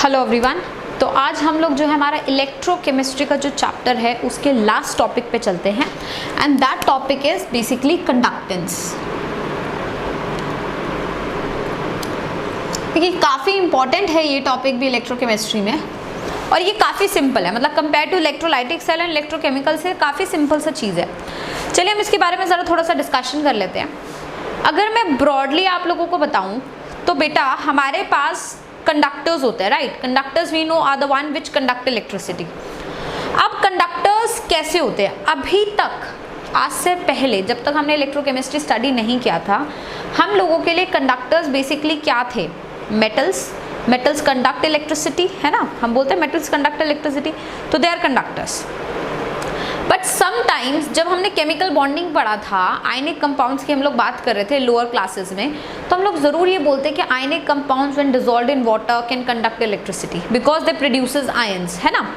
Hello everyone. तो आज हम लोग जो है हमारा इलेक्ट्रोकेमिस्ट्री का जो चैप्टर है उसके लास्ट टॉपिक पे चलते हैं and that topic is basically conductance. देखिए काफ़ी इंपॉर्टेंट है ये टॉपिक भी इलेक्ट्रोकेमिस्ट्री में और ये काफ़ी सिंपल है, मतलब compare to electrolytic cell and electrochemical से काफ़ी सिंपल सा चीज़ है। चलिए हम इसके बारे में ज़रा थोड़ा सा डिस्कशन कर लेते हैं। अगर मैं ब्रॉडली आप लोगों को बताऊं तो बेटा हमारे पास कंडक्टर्स होते हैं, right. Conductors we know are the one which conduct electricity. अब कंडक्टर्स कैसे होते हैं? अभी तक आज से पहले जब तक हमने इलेक्ट्रोकेमिस्ट्री स्टडी नहीं किया था हम लोगों के लिए कंडक्टर्स बेसिकली क्या थे? मेटल्स कंडक्ट इलेक्ट्रिसिटी, है ना। हम बोलते हैं मेटल्स कंडक्ट इलेक्ट्रिसिटी, तो they are conductors. But sometimes जब हमने केमिकल बॉन्डिंग पढ़ा था, आयनिक कंपाउंड्स की हम लोग बात कर रहे थे लोअर क्लासेस में, तो हम लोग ज़रूर ये बोलते हैं कि ionic compounds when dissolved in water can conduct electricity because they produces ions, है ना।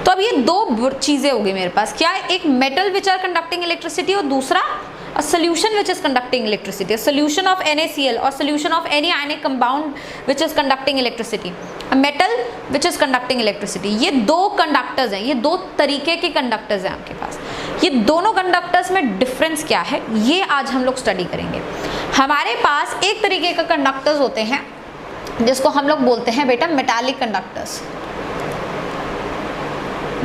तो अब ये दो चीज़ें हो गई मेरे पास, क्या एक metal which are conducting electricity और दूसरा a solution which is conducting electricity, a solution of NaCl or solution of any ionic compound which is conducting electricity, a metal which is conducting electricity। ये दो conductors हैं, ये दो तरीके के conductors हैं आपके पास। ये दोनों कंडक्टर्स में डिफरेंस क्या है ये आज हम लोग स्टडी करेंगे। हमारे पास एक तरीके का कंडक्टर्स होते हैं जिसको हम लोग बोलते हैं बेटा मेटालिक कंडक्टर्स।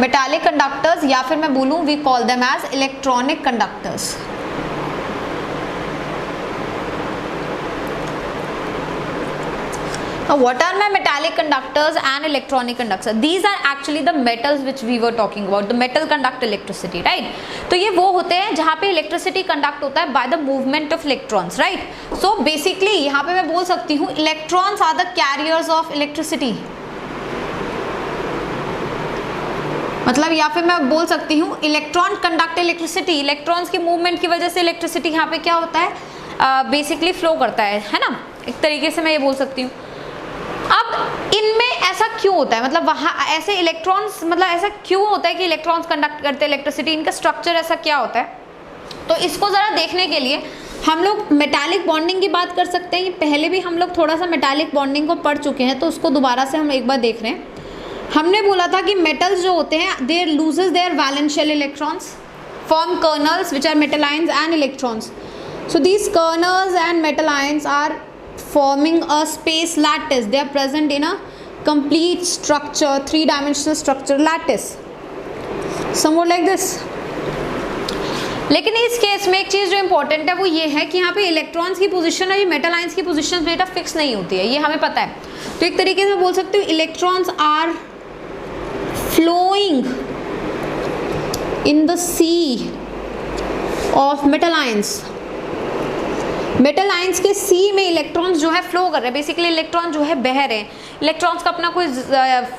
मेटालिक कंडक्टर्स या फिर मैं बोलूँ we call them as electronic conductors. Now, what are my metallic conductors and electronic conductors? These are actually the metals which we were talking about. The metal conduct electricity, right? तो ये वो होते हैं जहाँ पे इलेक्ट्रिसिटी कंडक्ट होता है by the movement of electrons, right? So basically यहाँ पे मैं बोल सकती हूँ electrons are the carriers of electricity। मतलब या फिर मैं बोल सकती हूँ इलेक्ट्रॉन कंडक्ट इलेक्ट्रिसिटी। इलेक्ट्रॉन्स की मूवमेंट की वजह से इलेक्ट्रिसिटी यहाँ पे क्या होता है, बेसिकली फ्लो करता है ना। एक तरीके से मैं ये बोल सकती हूँ। अब इनमें ऐसा क्यों होता है, मतलब वहाँ ऐसे इलेक्ट्रॉन्स, मतलब ऐसा क्यों होता है कि इलेक्ट्रॉन्स कंडक्ट करते हैं इलेक्ट्रिसिटी? इनका स्ट्रक्चर ऐसा क्या होता है? तो इसको ज़रा देखने के लिए हम लोग मेटालिक बॉन्डिंग की बात कर सकते हैं। पहले भी हम लोग थोड़ा सा मेटालिक बॉन्डिंग को पढ़ चुके हैं, तो उसको दोबारा से हम एक बार देख रहे हैं। हमने बोला था कि मेटल्स जो होते हैं they loses their valence shell electrons, form kernels which are metal ions and electrons. So these kernels and metal ions are forming a space lattice. They are present in a complete structure, three-dimensional structure lattice, somewhat like this। लेकिन इस case में एक चीज़ जो important है वो ये है कि यहाँ पे इलेक्ट्रॉन्स की पोजीशन और ये मेटल आयंस की पोजीशन बेटा फिक्स नहीं होती है, ये हमें पता है। तो एक तरीके से बोल सकते हो electrons are flowing in the sea of metal ions. Metal ions के सी में इलेक्ट्रॉन्स जो है फ्लो कर रहे हैं, बेसिकली इलेक्ट्रॉन जो है बह रहे हैं। इलेक्ट्रॉन्स का अपना कोई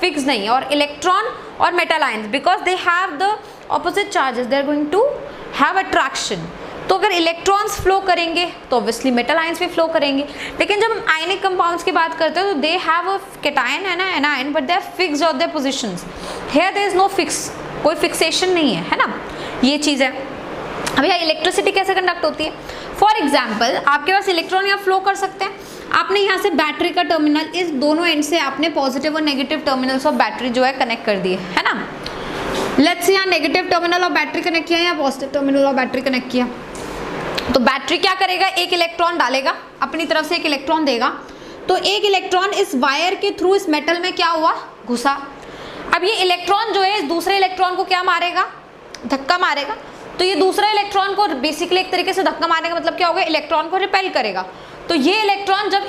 फिक्स नहीं है। और इलेक्ट्रॉन और metal ions because they have the opposite charges they are going to have attraction. तो अगर इलेक्ट्रॉन्स फ्लो करेंगे तो ऑब्वियसली मेटल आयंस भी फ्लो करेंगे। लेकिन जब हम आयनिक कंपाउंड्स की बात करते हैं तो they have a cation and anion but they are fixed on their positions. Here there is no fix, कोई फिक्सेशन नहीं है ना, ये चीज़ है। अब यहाँ इलेक्ट्रिसिटी कैसे कंडक्ट होती है? फॉर एग्जाम्पल आपके पास इलेक्ट्रॉन यहाँ फ्लो कर सकते हैं। आपने यहाँ से बैटरी का टर्मिनल, इस दोनों एंड से आपने पॉजिटिव और नेगेटिव टर्मिनल्स ऑफ बैटरी जो है कनेक्ट कर दिए, है ना। लेट्स से यहाँ negative terminal of battery connect किया या positive terminal of battery connect किया, तो बैटरी क्या करेगा, एक इलेक्ट्रॉन डालेगा, अपनी तरफ से एक इलेक्ट्रॉन देगा। तो एक इलेक्ट्रॉन इस वायर के थ्रू इस मेटल में क्या हुआ, घुसा। अब ये इलेक्ट्रॉन जो है इस दूसरे इलेक्ट्रॉन को क्या मारेगा, धक्का मारेगा। तो ये दूसरा इलेक्ट्रॉन को बेसिकली एक तरीके से धक्का मारने का मतलब क्या होगा, इलेक्ट्रॉन को रिपेल करेगा। तो ये इलेक्ट्रॉन जब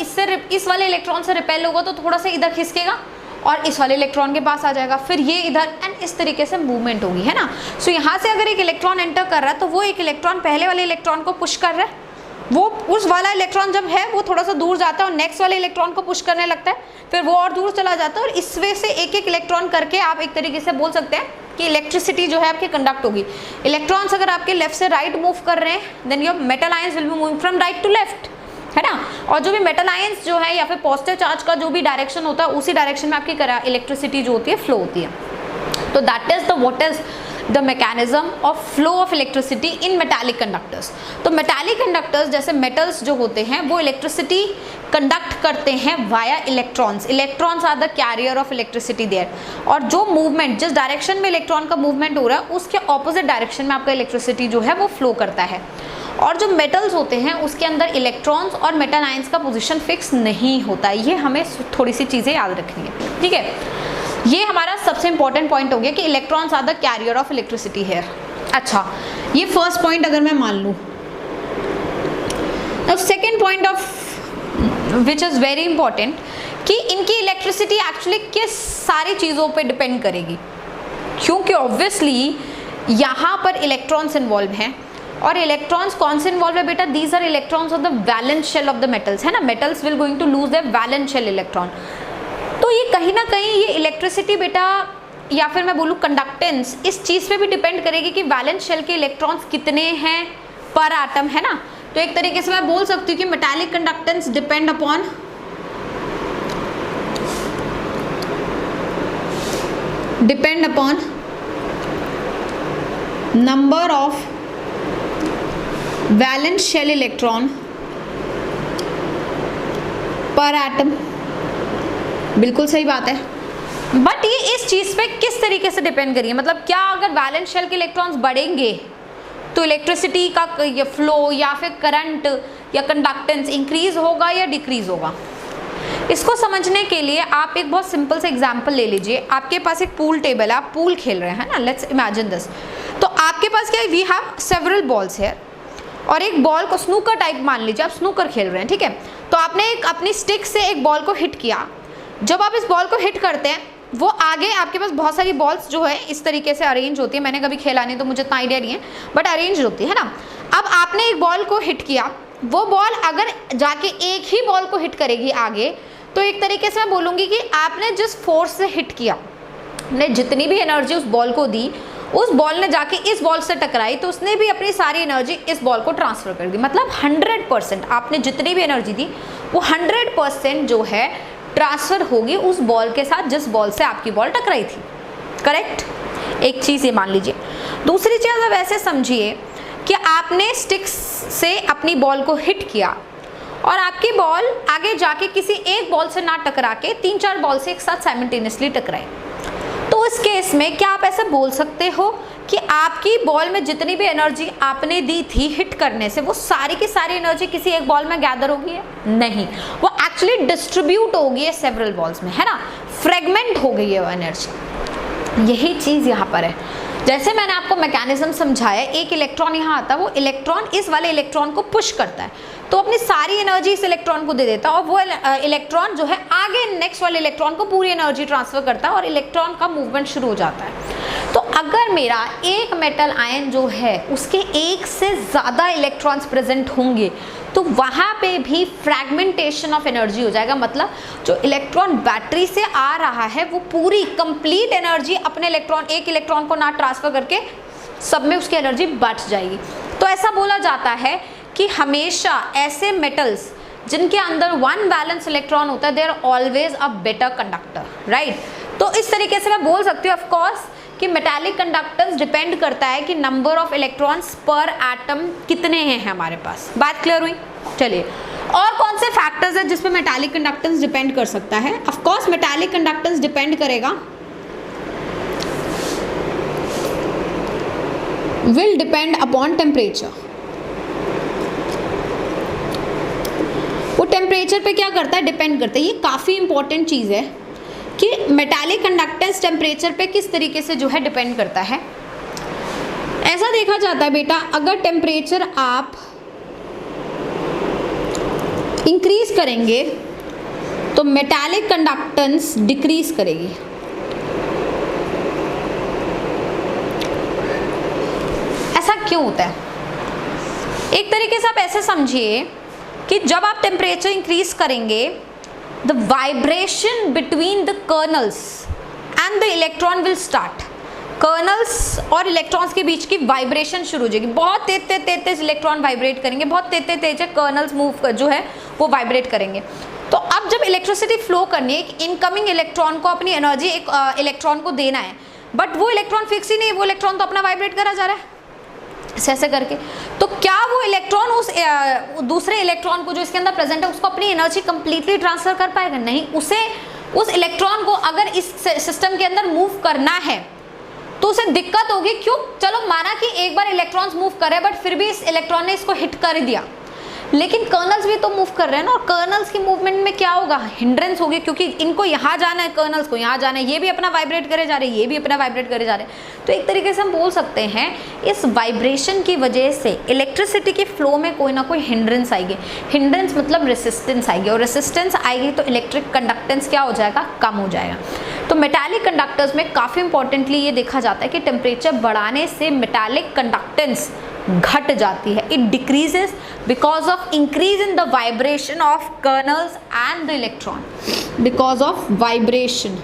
इस वाले इलेक्ट्रॉन से रिपेल होगा तो थोड़ा सा इधर खिसकेगा और इस वाले इलेक्ट्रॉन के पास आ जाएगा, फिर ये इधर, एंड इस तरीके से मूवमेंट होगी, है ना। सो यहाँ से अगर एक इलेक्ट्रॉन एंटर कर रहा है तो वो एक इलेक्ट्रॉन पहले वाले इलेक्ट्रॉन को पुश कर रहा है, वो उस वाला इलेक्ट्रॉन जब है वो थोड़ा सा दूर जाता है और नेक्स्ट वाले इलेक्ट्रॉन को पुश करने लगता है, फिर वो और दूर चला जाता है। और इस वे से एक एक इलेक्ट्रॉन करके आप एक तरीके से बोल सकते हैं कि इलेक्ट्रिसिटी जो है आपकी कंडक्ट होगी। इलेक्ट्रॉन्स अगर आपके लेफ्ट से राइट मूव कर रहे हैं then your metal ions will be moving from right to left, है ना। और जो भी मेटल आयंस जो है या फिर पॉजिटिव चार्ज का जो भी डायरेक्शन होता है उसी डायरेक्शन में आपकी इलेक्ट्रिसिटी जो होती है फ्लो होती है। तो that is the what is the mechanism of flow of electricity in metallic conductors. तो मेटालिक कंडक्टर्स जैसे मेटल्स जो होते हैं वो इलेक्ट्रिसिटी कंडक्ट करते हैं via electrons. Electrons are the carrier of electricity there, और जो मूवमेंट, जिस डायरेक्शन में इलेक्ट्रॉन का मूवमेंट हो रहा है उसके ऑपोजिट डायरेक्शन में आपका इलेक्ट्रिसिटी जो है वो फ्लो करता है। और जो मेटल्स होते हैं उसके अंदर इलेक्ट्रॉन्स और मेटल आयंस का पोजीशन फिक्स नहीं होता है। ये हमें थोड़ी सी चीज़ें याद रखनी है, ठीक है। ये हमारा सबसे इंपॉर्टेंट पॉइंट हो गया कि electrons are the carrier of electricity here. अच्छा, ये फर्स्ट पॉइंट अगर मैं मान लूँ, अब second point of which is very important कि इनकी इलेक्ट्रिसिटी एक्चुअली किस सारी चीज़ों पे डिपेंड करेगी, क्योंकि ऑब्वियसली यहाँ पर इलेक्ट्रॉन्स इन्वॉल्व हैं। और इलेक्ट्रॉन्स कौन से इन्वॉल्व है बेटा? These are electrons of the valence shell of the metals, है ना। Metals will going to lose their valence shell electron. तो ये कहीं ना कहीं ये इलेक्ट्रिसिटी बेटा, या फिर मैं बोलूँ कंडक्टेंस, इस चीज़ पे भी डिपेंड करेगी कि वैलेंस शेल के इलेक्ट्रॉन्स कितने हैं पर एटम, है ना। तो एक तरीके से मैं बोल सकती हूँ कि metallic conductance depend upon number of valence shell electron पर एटम। बिल्कुल सही बात है, बट ये इस चीज़ पे किस तरीके से डिपेंड करिए, मतलब क्या अगर वैलेंस शेल के इलेक्ट्रॉन्स बढ़ेंगे तो इलेक्ट्रिसिटी का ये फ्लो या फिर करंट या कंडक्टेंस इंक्रीज होगा या डिक्रीज होगा। इसको समझने के लिए आप एक बहुत सिंपल से एग्जांपल ले लीजिए। आपके पास एक पूल टेबल है, आप पूल खेल रहे हैं ना, लेट्स इमेजिन दिस। तो आपके पास क्या है, वी हैव सेवरल बॉल्स है, और एक बॉल को स्नूकर टाइप मान लीजिए, आप स्नूकर खेल रहे हैं, ठीक है। तो आपने एक अपनी स्टिक से एक बॉल को हिट किया। जब आप इस बॉल को हिट करते हैं, वो आगे आपके पास बहुत सारी बॉल्स जो है इस तरीके से अरेंज होती है। मैंने कभी खेला नहीं तो मुझे इतना आइडिया नहीं है, बट अरेंज होती है ना। अब आपने एक बॉल को हिट किया, वो बॉल अगर जाके एक ही बॉल को हिट करेगी आगे, तो एक तरीके से मैं बोलूँगी कि आपने जिस फोर्स से हिट किया, ने जितनी भी एनर्जी उस बॉल को दी, उस बॉल ने जाके इस बॉल से टकराई तो उसने भी अपनी सारी एनर्जी इस बॉल को ट्रांसफ़र कर दी। मतलब 100% आपने जितनी भी एनर्जी दी वो 100% जो है ट्रांसफ़र होगी उस बॉल के साथ जिस बॉल से आपकी बॉल टकराई थी। करेक्ट? एक चीज़ ये मान लीजिए। दूसरी चीज़ अब ऐसे समझिए कि आपने स्टिक्स से अपनी बॉल को हिट किया और आपकी बॉल आगे जाके किसी एक बॉल से ना टकरा के 3-4 बॉल से एक साथ साइमल्टेनियसली टकराए। तो उस केस में क्या आप ऐसे बोल सकते हो कि आपकी बॉल में जितनी भी एनर्जी आपने दी थी हिट करने से, वो सारी की सारी एनर्जी किसी एक बॉल में गैदर हो गई है? नहीं, वो एक्चुअली डिस्ट्रीब्यूट हो गई है सेवरल बॉल्स में, है ना, फ्रेगमेंट हो गई है वो एनर्जी। यही चीज़ यहाँ पर है। जैसे मैंने आपको मैकेनिज्म समझाया, एक इलेक्ट्रॉन यहाँ आता है, वो इलेक्ट्रॉन इस वाले इलेक्ट्रॉन को पुश करता है तो अपनी सारी एनर्जी इस इलेक्ट्रॉन को दे देता है, और वो इलेक्ट्रॉन जो है आगे नेक्स्ट वाले इलेक्ट्रॉन को पूरी एनर्जी ट्रांसफर करता है और इलेक्ट्रॉन का मूवमेंट शुरू हो जाता है। तो अगर मेरा एक मेटल आयन जो है उसके एक से ज़्यादा इलेक्ट्रॉन्स प्रेजेंट होंगे तो वहाँ पे भी फ्रैगमेंटेशन ऑफ एनर्जी हो जाएगा। मतलब जो इलेक्ट्रॉन बैटरी से आ रहा है वो पूरी कंप्लीट एनर्जी अपने एक इलेक्ट्रॉन को ना ट्रांसफर करके सब में उसकी एनर्जी बच जाएगी। तो ऐसा बोला जाता है कि हमेशा ऐसे मेटल्स जिनके अंदर 1 वैलेंस इलेक्ट्रॉन होता है, they are always a better conductor, right. तो इस तरीके से मैं बोल सकती हूँ ऑफ कोर्स कि मेटालिक कंडक्टेंस डिपेंड करता है कि नंबर ऑफ इलेक्ट्रॉन्स पर एटम कितने हैं हमारे पास। बात क्लियर हुई? चलिए, और कौन से फैक्टर्स है जिस पे मेटालिक कंडक्टेंस डिपेंड कर सकता है? Of course metallic conductance depend करेगा, विल डिपेंड अपॉन टेम्परेचर। वो टेम्परेचर पे क्या करता है? डिपेंड करता है। ये काफ़ी इंपॉर्टेंट चीज़ है कि मेटालिक कंडक्टेंस टेम्परेचर पे किस तरीके से जो है डिपेंड करता है। ऐसा देखा जाता है बेटा, अगर टेम्परेचर आप इंक्रीज करेंगे तो मेटालिक कंडक्टेंस डिक्रीज करेगी। ऐसा क्यों होता है? एक तरीके से आप ऐसे समझिए कि जब आप टेम्परेचर इंक्रीज करेंगे, the vibration between the colonel's and the electron will start. Colonel's और इलेक्ट्रॉन्स के बीच की वाइब्रेशन शुरू हो जाएगी। बहुत तेज इलेक्ट्रॉन वाइब्रेट करेंगे, बहुत तेज कर्नल्स मूव जो है वो वाइब्रेट करेंगे। तो अब जब इलेक्ट्रिसिटी फ्लो करनी है, एक इनकमिंग इलेक्ट्रॉन को अपनी एनर्जी एक इलेक्ट्रॉन को देना है, बट वो इलेक्ट्रॉन फिक्स ही नहीं है, वो इलेक्ट्रॉन तो अपना वाइब्रेट करा जा रहा है ऐसे करके। तो क्या वो इलेक्ट्रॉन उस दूसरे इलेक्ट्रॉन को जो इसके अंदर प्रेजेंट है उसको अपनी एनर्जी कंप्लीटली ट्रांसफर कर पाएगा? नहीं। उसे उस इलेक्ट्रॉन को अगर इस सिस्टम के अंदर मूव करना है तो उसे दिक्कत होगी। क्यों? चलो माना कि एक बार इलेक्ट्रॉन्स मूव कर रहे हैं बट फिर भी इस इलेक्ट्रॉन ने इसको हिट कर दिया, लेकिन कर्नल्स भी तो मूव कर रहे हैं ना, और कर्नल्स की मूवमेंट में क्या होगा? हिंड्रेंस होगी, क्योंकि इनको यहाँ जाना है, कर्नल्स को यहाँ जाना है, ये भी अपना वाइब्रेट करे जा रहे हैं, ये भी अपना वाइब्रेट करे जा रहे हैं। तो एक तरीके से हम बोल सकते हैं इस वाइब्रेशन की वजह से इलेक्ट्रिसिटी के फ्लो में कोई ना कोई हिंड्रेंस आएगी। हिंड्रेंस मतलब रेसिस्टेंस आएगी, और रेसिस्टेंस आएगी तो इलेक्ट्रिक कंडक्टेंस क्या हो जाएगा? कम हो जाएगा। तो मेटालिक कंडक्टर्स में काफ़ी इंपॉर्टेंटली ये देखा जाता है कि टेम्परेचर बढ़ाने से मेटालिक कंडक्टेंस घट जाती है। It decreases because of increase in the vibration of colonel's and the electron, because of vibration.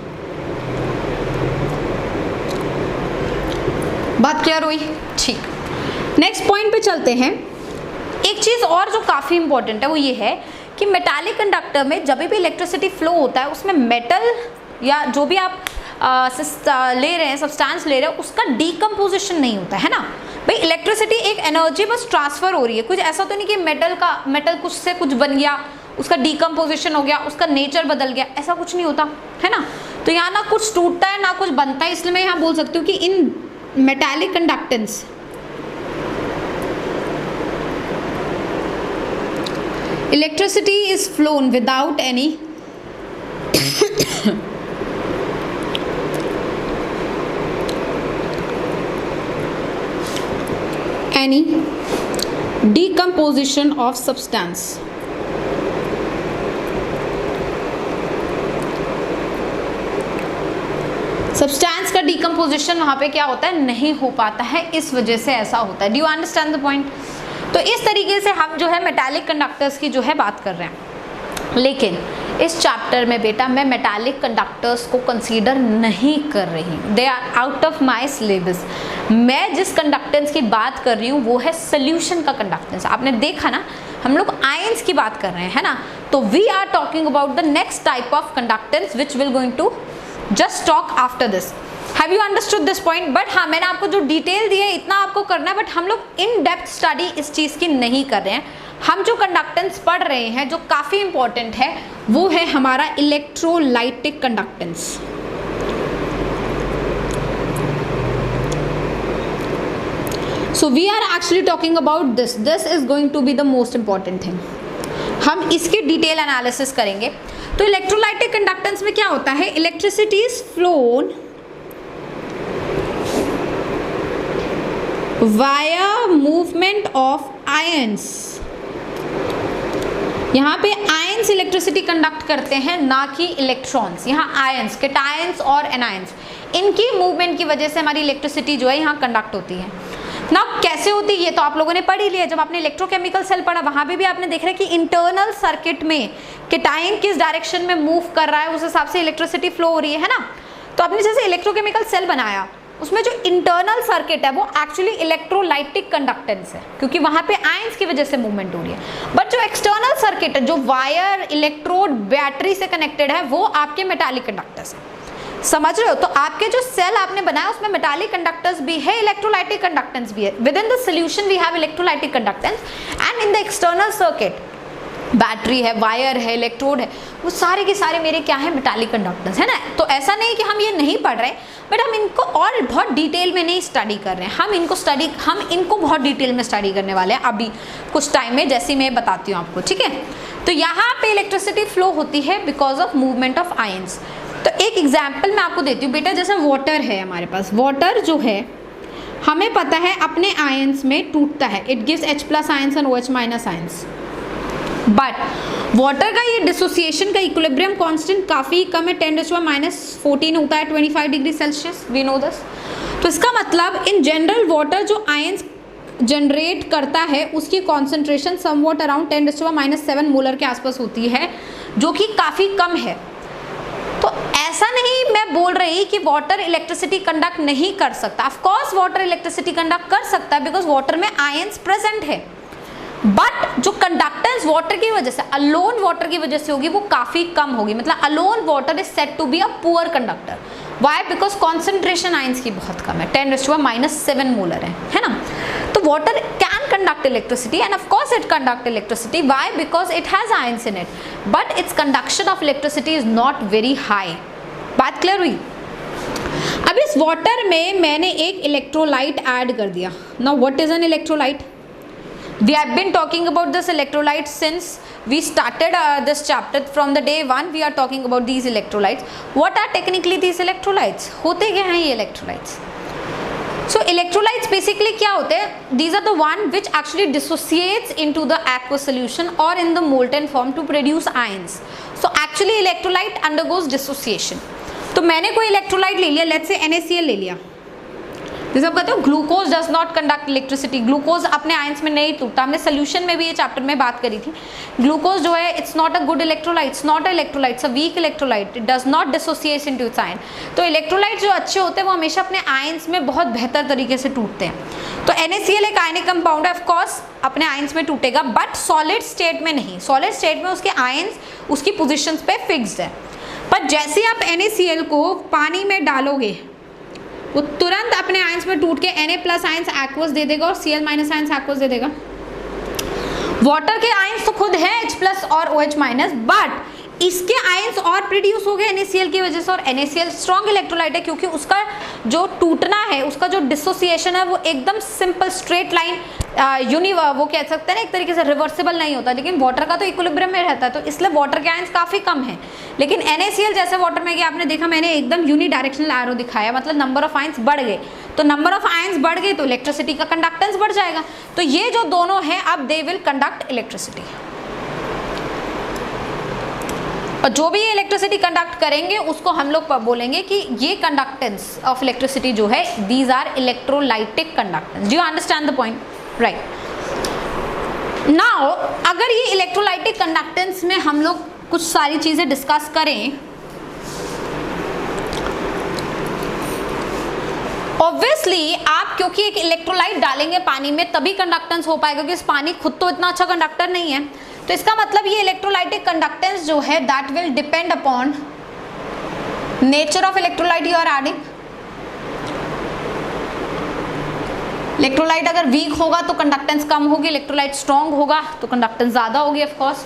बात क्लियर हुई? ठीक। नेक्स्ट पॉइंट पे चलते हैं। एक चीज और जो काफी इंपॉर्टेंट है वो ये है कि मेटालिक कंडक्टर में जब भी इलेक्ट्रिसिटी फ्लो होता है उसमें मेटल या जो भी आप ले रहे हैं, सब्सटेंस ले रहे हैं, उसका डीकम्पोजिशन नहीं होता है ना भाई। इलेक्ट्रिसिटी एक एनर्जी बस ट्रांसफर हो रही है, कुछ ऐसा तो नहीं कि मेटल कुछ से कुछ बन गया, उसका डीकम्पोजिशन हो गया, उसका नेचर बदल गया, ऐसा कुछ नहीं होता है ना। तो यहाँ ना कुछ टूटता है ना कुछ बनता है, इसलिए मैं यहाँ बोल सकती हूँ कि in metallic conductance electricity is flown without any any decomposition of substance। Substance का डीकम्पोजिशन वहां पे क्या होता है? नहीं हो पाता है, इस वजह से ऐसा होता है। Do you understand the point? तो इस तरीके से हम जो है मेटालिक कंडक्टर्स की जो है बात कर रहे हैं, लेकिन इस चैप्टर में बेटा मैं मेटालिक कंडक्टर्स को कंसीडर नहीं कर रही, they are out of my syllabus. मैं जिस कंडक्टेंस की बात कर रही हूँ वो है सोल्यूशन का कंडक्टेंस। आपने देखा ना हम लोग आयंस की बात कर रहे हैं, है ना। तो we are talking about the next type of conductance which will going to just talk after this. Have you understood this point? But हाँ, मैंने आपको जो डिटेल दी है इतना आपको करना है, बट हम लोग इन डेप्थ स्टडी इस चीज़ की नहीं कर रहे हैं। हम जो कंडक्टेंस पढ़ रहे हैं जो काफ़ी इंपॉर्टेंट है वो है हमारा electrolytic conductance. So we are actually talking about this is going to be the most important thing. हम इसकी डिटेल एनालिसिस करेंगे। तो इलेक्ट्रोलाइटिक कंडक्टेंस में क्या होता है? Electricity is phloem via movement of ions. यहाँ पे आयंस इलेक्ट्रिसिटी कंडक्ट करते हैं, ना कि इलेक्ट्रॉन्स। यहाँ आयंस, कैटायंस और एनायंस, इनकी मूवमेंट की वजह से हमारी इलेक्ट्रिसिटी जो है यहाँ कंडक्ट होती है ना। कैसे होती है ये तो आप लोगों ने पढ़ ही लिया। जब आपने इलेक्ट्रोकेमिकल सेल पढ़ा वहाँ भी आपने देख रहा है कि इंटरनल सर्किट में कैटायन किस डायरेक्शन में मूव कर रहा है उस हिसाब से इलेक्ट्रिसिटी फ्लो हो रही है ना। तो आपने जैसे इलेक्ट्रोकेमिकल सेल बनाया उसमें जो इंटरनल सर्किट है वो एक्चुअली इलेक्ट्रोलाइटिक कंडक्टेंस है, क्योंकि वहाँ पे आयंस की वजह से मूवमेंट हो रही है। बट जो एक्सटर्नल सर्किट है जो वायर, इलेक्ट्रोड, बैटरी से कनेक्टेड है वो आपके मेटालिक कंडक्टर्स है। समझ रहे हो? तो आपके जो सेल आपने बनाया उसमें मेटालिक कंडक्टर्स भी है, इलेक्ट्रोलाइटिक कंडक्टेंस भी है। With in the solution we have electrolytic conductance and in the external circuit battery है, वायर है, इलेक्ट्रोड है, वो सारे के सारे मेरे क्या है? मेटालिक कंडक्टेंस है ना। तो ऐसा नहीं कि हम ये नहीं पढ़ रहे, बट हम इनको और बहुत डिटेल में नहीं स्टडी कर रहे हैं। हम इनको बहुत डिटेल में स्टडी करने वाले हैं अभी कुछ टाइम में, जैसे मैं बताती हूँ आपको, ठीक है। तो यहाँ पे इलेक्ट्रिसिटी फ्लो होती है because of movement of ions. तो एक एग्जाम्पल मैं आपको देती हूँ बेटा, जैसे वाटर है हमारे पास। वाटर जो है हमें पता है अपने आयंस में टूटता है, it gives H+ ions and OH- ions. But water का ये डिसोसिएशन का इक्विलिब्रियम कांस्टेंट काफ़ी कम है, 10⁻⁴ होता है 25 degree Celsius, we know this. तो इसका मतलब इन जनरल वाटर जो आयंस जनरेट करता है उसकी कॉन्सेंट्रेशन समवॉट अराउंड 10⁻⁷ मोलर के आसपास होती है, जो कि काफ़ी कम है। तो ऐसा नहीं मैं बोल रही कि वाटर इलेक्ट्रिसिटी कंडक्ट नहीं कर सकता। Of course water electricity conduct कर सकता है बिकॉज वाटर में आयंस प्रेजेंट है, बट जो कंडक्टेंस वाटर की वजह से, अलोन वाटर की वजह से होगी वो काफ़ी कम होगी। मतलब alone water is said to be a poor conductor. Why? Because concentration ions की बहुत कम है, 10⁻⁷ मोलर है ना। तो water can conduct electricity, and of course it conduct electricity. Why? Because it has ions in it, but its conduction of electricity is not very high. बात clear हुई? अब इस वाटर में मैंने एक इलेक्ट्रोलाइट ऐड कर दिया. Now what is an electrolyte? We have been talking about this electrolyte since we started this chapter. From the day one we are talking about these electrolytes. What are technically these electrolytes? होते क्या हैं ये electrolytes? So electrolytes basically क्या होते हैं? These are the one which actually dissociates into the aqueous solution or in the molten form to produce ions. So actually electrolyte undergoes dissociation. तो मैंने कोई electrolyte ले लिया, let's say NaCl ले लिया. जैसे आप कहते हो glucose does not conduct electricity, glucose अपने आयंस में नहीं टूटता. हमने सोल्यूशन में भी ये चैप्टर में बात करी थी. ग्लूकोज जो है it's not a good electrolyte, it's not a electrolyte, it's a weak electrolyte, it does not dissociate into its ion. तो इलेक्ट्रोलाइट जो अच्छे होते हैं वो हमेशा अपने आयंस में बहुत बेहतर तरीके से टूटते हैं. तो NaCl एक आयनिक कंपाउंड है, ऑफ कोर्स अपने आयंस में टूटेगा, बट सॉलिड स्टेट में नहीं. सॉलिड स्टेट में उसके आयंस उसकी पोजिशन पे फिक्स्ड है. पर जैसे आप NaCl को पानी में डालोगे वो तुरंत अपने आयंस में टूट के Na+ आयंस एक्वस दे देगा और Cl- आयंस एक्वस दे देगा. वाटर के आयंस तो खुद है H+ और OH-, बट इसके आयंस और प्रोड्यूस हो गए NaCl की वजह से. और NaCl स्ट्रॉन्ग इलेक्ट्रोलाइट है क्योंकि उसका जो टूटना है, उसका जो डिसोसिएशन है वो एकदम सिंपल स्ट्रेट लाइन वो कह सकते हैं ना एक तरीके से रिवर्सिबल नहीं होता. लेकिन वाटर का तो इक्विलिब्रियम में रहता है, तो इसलिए वाटर के आयंस काफ़ी कम है. लेकिन NaCl जैसे वाटर में कि आपने देखा मैंने एकदम यूनिडायरेक्शनल एरो दिखाया, मतलब नंबर ऑफ आयंस बढ़ गए. तो नंबर ऑफ आयंस बढ़ गए तो इलेक्ट्रिसिटी का कंडक्टेंस बढ़ जाएगा. तो ये जो दोनों हैं अब दे विल कंडक्ट इलेक्ट्रिसिटी. और जो भी ये इलेक्ट्रिसिटी कंडक्ट करेंगे उसको हम लोग बोलेंगे कि ये कंडक्टेंस ऑफ इलेक्ट्रिसिटी जो है these are electrolytic conductance. Do you understand the point? Right. Now अगर ये इलेक्ट्रोलाइटिक कंडक्टेंस में हम लोग कुछ सारी चीजें डिस्कस करें, ऑब्वियसली आप क्योंकि एक इलेक्ट्रोलाइट डालेंगे पानी में तभी कंडक्टेंस हो पाएगा, क्योंकि इस पानी खुद तो इतना अच्छा कंडक्टर नहीं है. तो इसका मतलब ये इलेक्ट्रोलाइटिक कंडक्टेंस जो है that will depend upon nature of electrolyte you are adding. Electrolyte अगर वीक होगा तो कंडक्टेंस कम होगी, इलेक्ट्रोलाइट स्ट्रॉन्ग होगा तो कंडक्टेंस ज़्यादा होगी ऑफ कोर्स.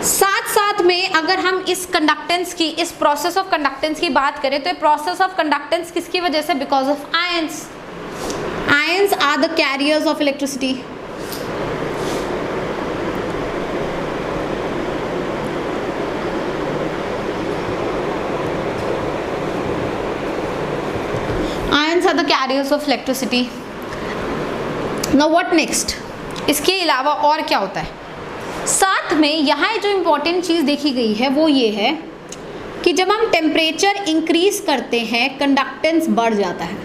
साथ साथ में अगर हम इस कंडक्टेंस की, इस प्रोसेस ऑफ कंडक्टेंस की बात करें तो प्रोसेस ऑफ कंडक्टेंस किसकी वजह से? Because of ions. Ions are the carriers of electricity. Ions are the carriers of electricity. Now what next? इसके अलावा और क्या होता है? साथ में यहाँ जो इम्पोर्टेंट चीज़ देखी गई है वो ये है कि जब हम टेम्परेचर इंक्रीज करते हैं कंडक्टेंस बढ़ जाता है,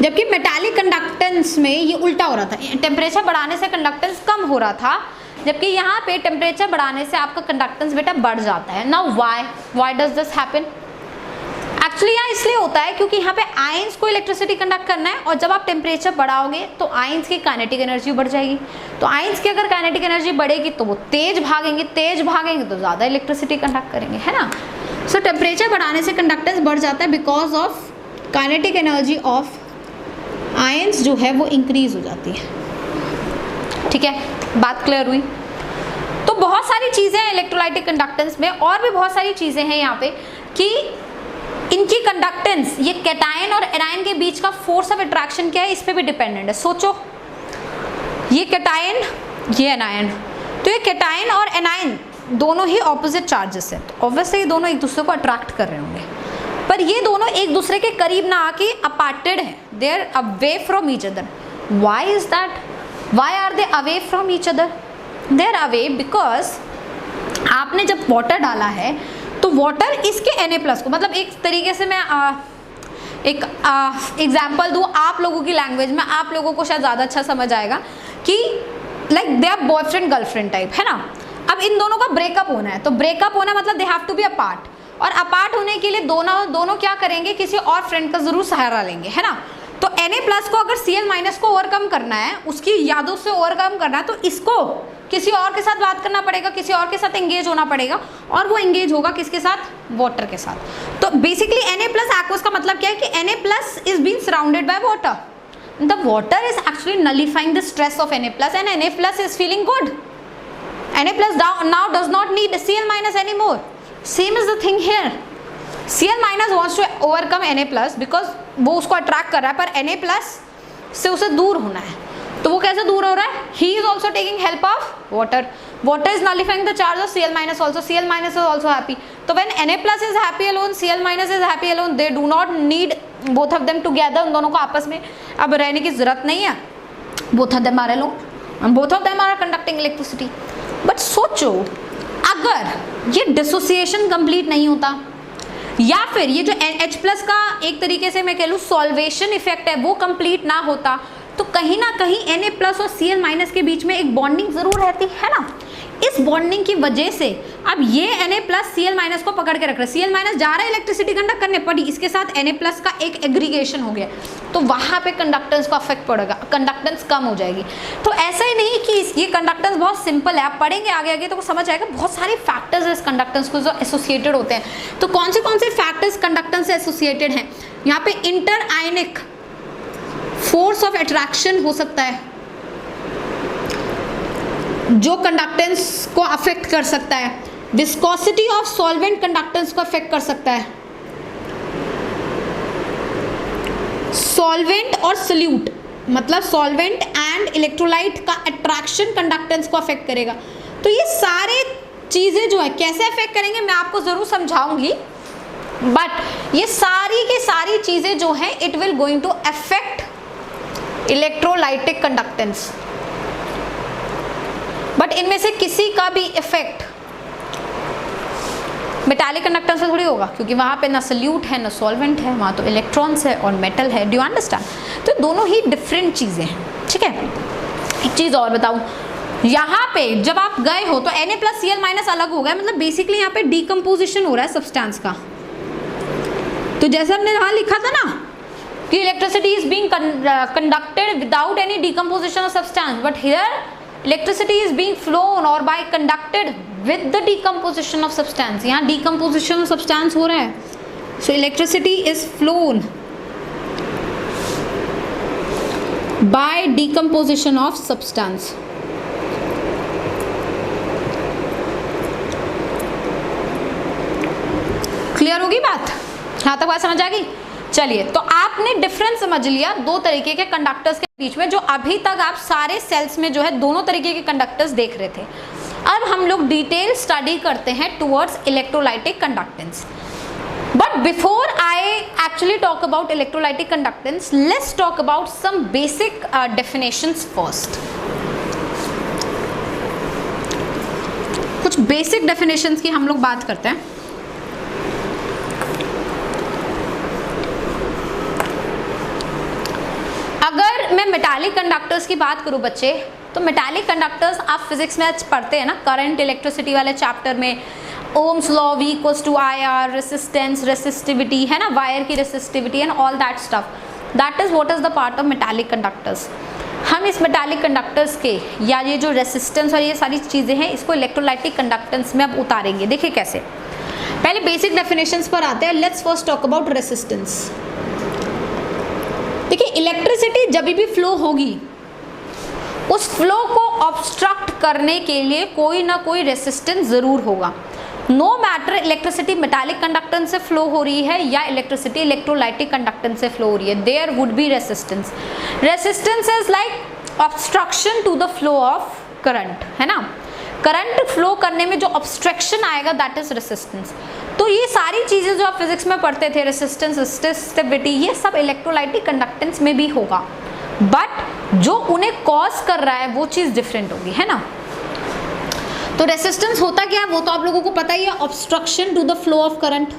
जबकि मेटालिक कंडक्टेंस में ये उल्टा हो रहा था. टेम्परेचर बढ़ाने से कंडक्टेंस कम हो रहा था, जबकि यहाँ पे टेम्परेचर बढ़ाने से आपका कंडक्टेंस बेटा बढ़ जाता है. Now why does this happen? Actually यहाँ इसलिए होता है क्योंकि यहाँ पे आयंस को इलेक्ट्रिसिटी कंडक्ट करना है, और जब आप टेम्परेचर बढ़ाओगे तो आयंस की काइनेटिक एनर्जी बढ़ जाएगी. तो आयंस की अगर काइनेटिक एनर्जी बढ़ेगी तो वो तेज भागेंगे तो ज़्यादा इलेक्ट्रिसिटी कंडक्ट करेंगे, है ना. सो टेम्परेचर बढ़ाने से कंडक्टेंस बढ़ जाता है because of kinetic energy of ions जो है वो इंक्रीज हो जाती है. ठीक है, बात क्लियर हुई? तो बहुत सारी चीज़ें हैं इलेक्ट्रोलाइटिक कंडक्टेंस में, और भी बहुत सारी चीज़ें हैं यहाँ पे कि इनकी कंडक्टेंस, ये कैटायन और एनायन के बीच का फोर्स ऑफ अट्रैक्शन क्या है इस पे भी डिपेंडेंट है. सोचो, ये कैटायन, ये एनायन, तो ये कैटायन और एनायन दोनों ही ऑपोजिट चार्जेस हैं, तो ऑब्वियसली ये दोनों एक दूसरे को अट्रैक्ट कर रहे होंगे. पर ये दोनों एक दूसरे के करीब ना आके अपार्टेड हैं, they are away from each other. Why is that? Why are they away from each other? They are away because आपने जब वाटर डाला है तो वाटर इसके Na+ को, मतलब एक तरीके से मैं एक एग्जाम्पल दूँ आप लोगों की लैंग्वेज में, आप लोगों को शायद ज़्यादा अच्छा समझ आएगा कि like they are boyfriend girlfriend type, है ना. अब इन दोनों का ब्रेकअप होना है, तो ब्रेकअप होना मतलब they have to be apart, और अपार्ट होने के लिए दोनों क्या करेंगे, किसी और फ्रेंड का ज़रूर सहारा लेंगे, है ना. तो Na+ को अगर Cl- को ओवरकम करना है, उसकी यादों से ओवरकम करना है, तो इसको किसी और के साथ बात करना पड़ेगा, किसी और के साथ एंगेज होना पड़ेगा, और वो एंगेज होगा किसके साथ? वाटर के साथ. तो बेसिकली Na+ एक्वस का मतलब क्या है कि Na+ is being surrounded by water. the water is actually nullifying the stress of Na plus and Na plus is feeling good. Na plus now does not need Cl minus anymore. Same is the thing here. Cl minus wants to overcome Na plus because वो उसको attract कर रहा है, पर Na plus से उसे दूर होना है. तो वो कैसे दूर हो रहा है? He is also taking help of water. Water is nullifying the charge of Cl minus also. Cl minus is also happy. So when Na plus is happy alone, Cl minus is happy alone. They do not need both of them together. उन दोनों को आपस में अब रहने की जरूरत नहीं है. Both of them are alone. And both of them are conducting electricity. But सोचो अगर ये dissociation complete नहीं होता या फिर ये जो H plus का एक तरीके से मैं कह लूँ सॉल्वेशन इफेक्ट है वो कंप्लीट ना होता तो कहीं ना कहीं Na प्लस और Cl माइनस के बीच में एक बॉन्डिंग जरूर रहती है ना. इस बॉन्डिंग की वजह से अब ये Na प्लस Cl माइनस को पकड़ के रख रहा है. Cl माइनस जा रहा है इलेक्ट्रिसिटी कंडक्ट करने, पर इसके साथ Na प्लस का एक एग्रीगेशन हो गया तो वहाँ पे कंडक्टेंस का इफेक्ट पड़ेगा, कंडक्टेंस कम हो जाएगी. तो ऐसा ही नहीं कि ये कंडक्टेंस बहुत सिंपल है, आप पढ़ेंगे आगे आगे तो समझ आएगा. बहुत सारे फैक्टर्स है इस कंडक्टेंस को जो एसोसिएटेड होते हैं. तो कौन से फैक्टर्स कंडक्टेंस से एसोसिएटेड हैं? यहाँ पे inter ionic force of attraction हो सकता है जो कंडक्टेंस को अफेक्ट कर सकता है. विस्कोसिटी ऑफ सॉल्वेंट कंडक्टेंस को अफेक्ट कर सकता है. सॉल्वेंट और सल्यूट मतलब सॉल्वेंट एंड इलेक्ट्रोलाइट का अट्रैक्शन कंडक्टेंस को अफेक्ट करेगा. तो ये सारे चीजें जो है कैसे अफेक्ट करेंगे मैं आपको जरूर समझाऊंगी, बट ये सारी की सारी चीजें जो है it will going to affect electrolytic conductance. But इनमें से किसी का भी इफेक्ट मेटालिक कंडक्टेंस में थोड़ी होगा क्योंकि वहां पे ना सल्यूट है ना सॉल्वेंट है, वहां तो इलेक्ट्रॉन्स है और मेटल है. Do you understand? तो दोनों ही डिफरेंट चीजें हैं. ठीक है, एक चीज और बताऊं, यहाँ पे जब आप गए हो तो Na प्लस Cl माइनस अलग हो गया, मतलब बेसिकली यहाँ पे डिकम्पोजिशन हो रहा है सब्सटेंस का. तो जैसे हमने वहां लिखा था ना कि electricity is being conducted without any decomposition of substance, but here electricity is being flown और by conducted with the decomposition of substance. यहाँ डिकम्पोजिशन ऑफ सब्सटेंस हो रहा है, so electricity is flown by decomposition of substance. Clear होगी बात? यहाँ तक बात समझ आ गई? चलिए, तो आपने डिफरेंस समझ लिया दो तरीके के कंडक्टर्स के बीच में, जो अभी तक आप सारे सेल्स में जो है दोनों तरीके के कंडक्टर्स देख रहे थे. अब हम लोग डिटेल स्टडी करते हैं towards electrolytic conductance. But before I actually talk about electrolytic conductance, let's talk about some basic definitions first. कुछ बेसिक डेफिनेशंस की हम लोग बात करते हैं. अगर मैं मेटालिक कंडक्टर्स की बात करूं बच्चे, तो मेटालिक कंडक्टर्स आप फिजिक्स में पढ़ते हैं ना, करंट इलेक्ट्रिसिटी वाले चैप्टर में. Ohm's law, V equals to IR, resistance, resistivity है ना, वायर की resistivity and all that stuff. That is what is the part of metallic conductors. हम इस मेटालिक कंडक्टर्स के या ये जो रेसिस्टेंस और ये सारी चीज़ें हैं इसको इलेक्ट्रोलाइटिक कंडक्टेंस में अब उतारेंगे. देखिए कैसे. पहले बेसिक डेफिनेशंस पर आते हैं. Let's first talk about resistance. देखिए, इलेक्ट्रिसिटी जब भी फ्लो होगी उस फ्लो को ऑब्स्ट्रक्ट करने के लिए कोई ना कोई रेसिस्टेंस जरूर होगा. No matter electricity metallic conductance से फ्लो हो रही है या इलेक्ट्रिसिटी इलेक्ट्रोलाइटिक कंडक्टेंस से फ्लो हो रही है, there would be resistance. Resistance is like obstruction to the flow of current, है ना. करंट फ्लो करने में जो ऑब्स्ट्रक्शन आएगा दैट इज रेसिस्टेंस. तो ये सारी चीज़ें जो आप फिजिक्स में पढ़ते थे, रेसिस्टेंस, रेसिस्टिविटी, ये सब इलेक्ट्रोलाइटिक कंडक्टेंस में भी होगा, बट जो उन्हें कॉज कर रहा है वो चीज़ डिफरेंट होगी, है ना. तो रेसिस्टेंस होता क्या है वो तो आप लोगों को पता ही है, obstruction to the flow of current.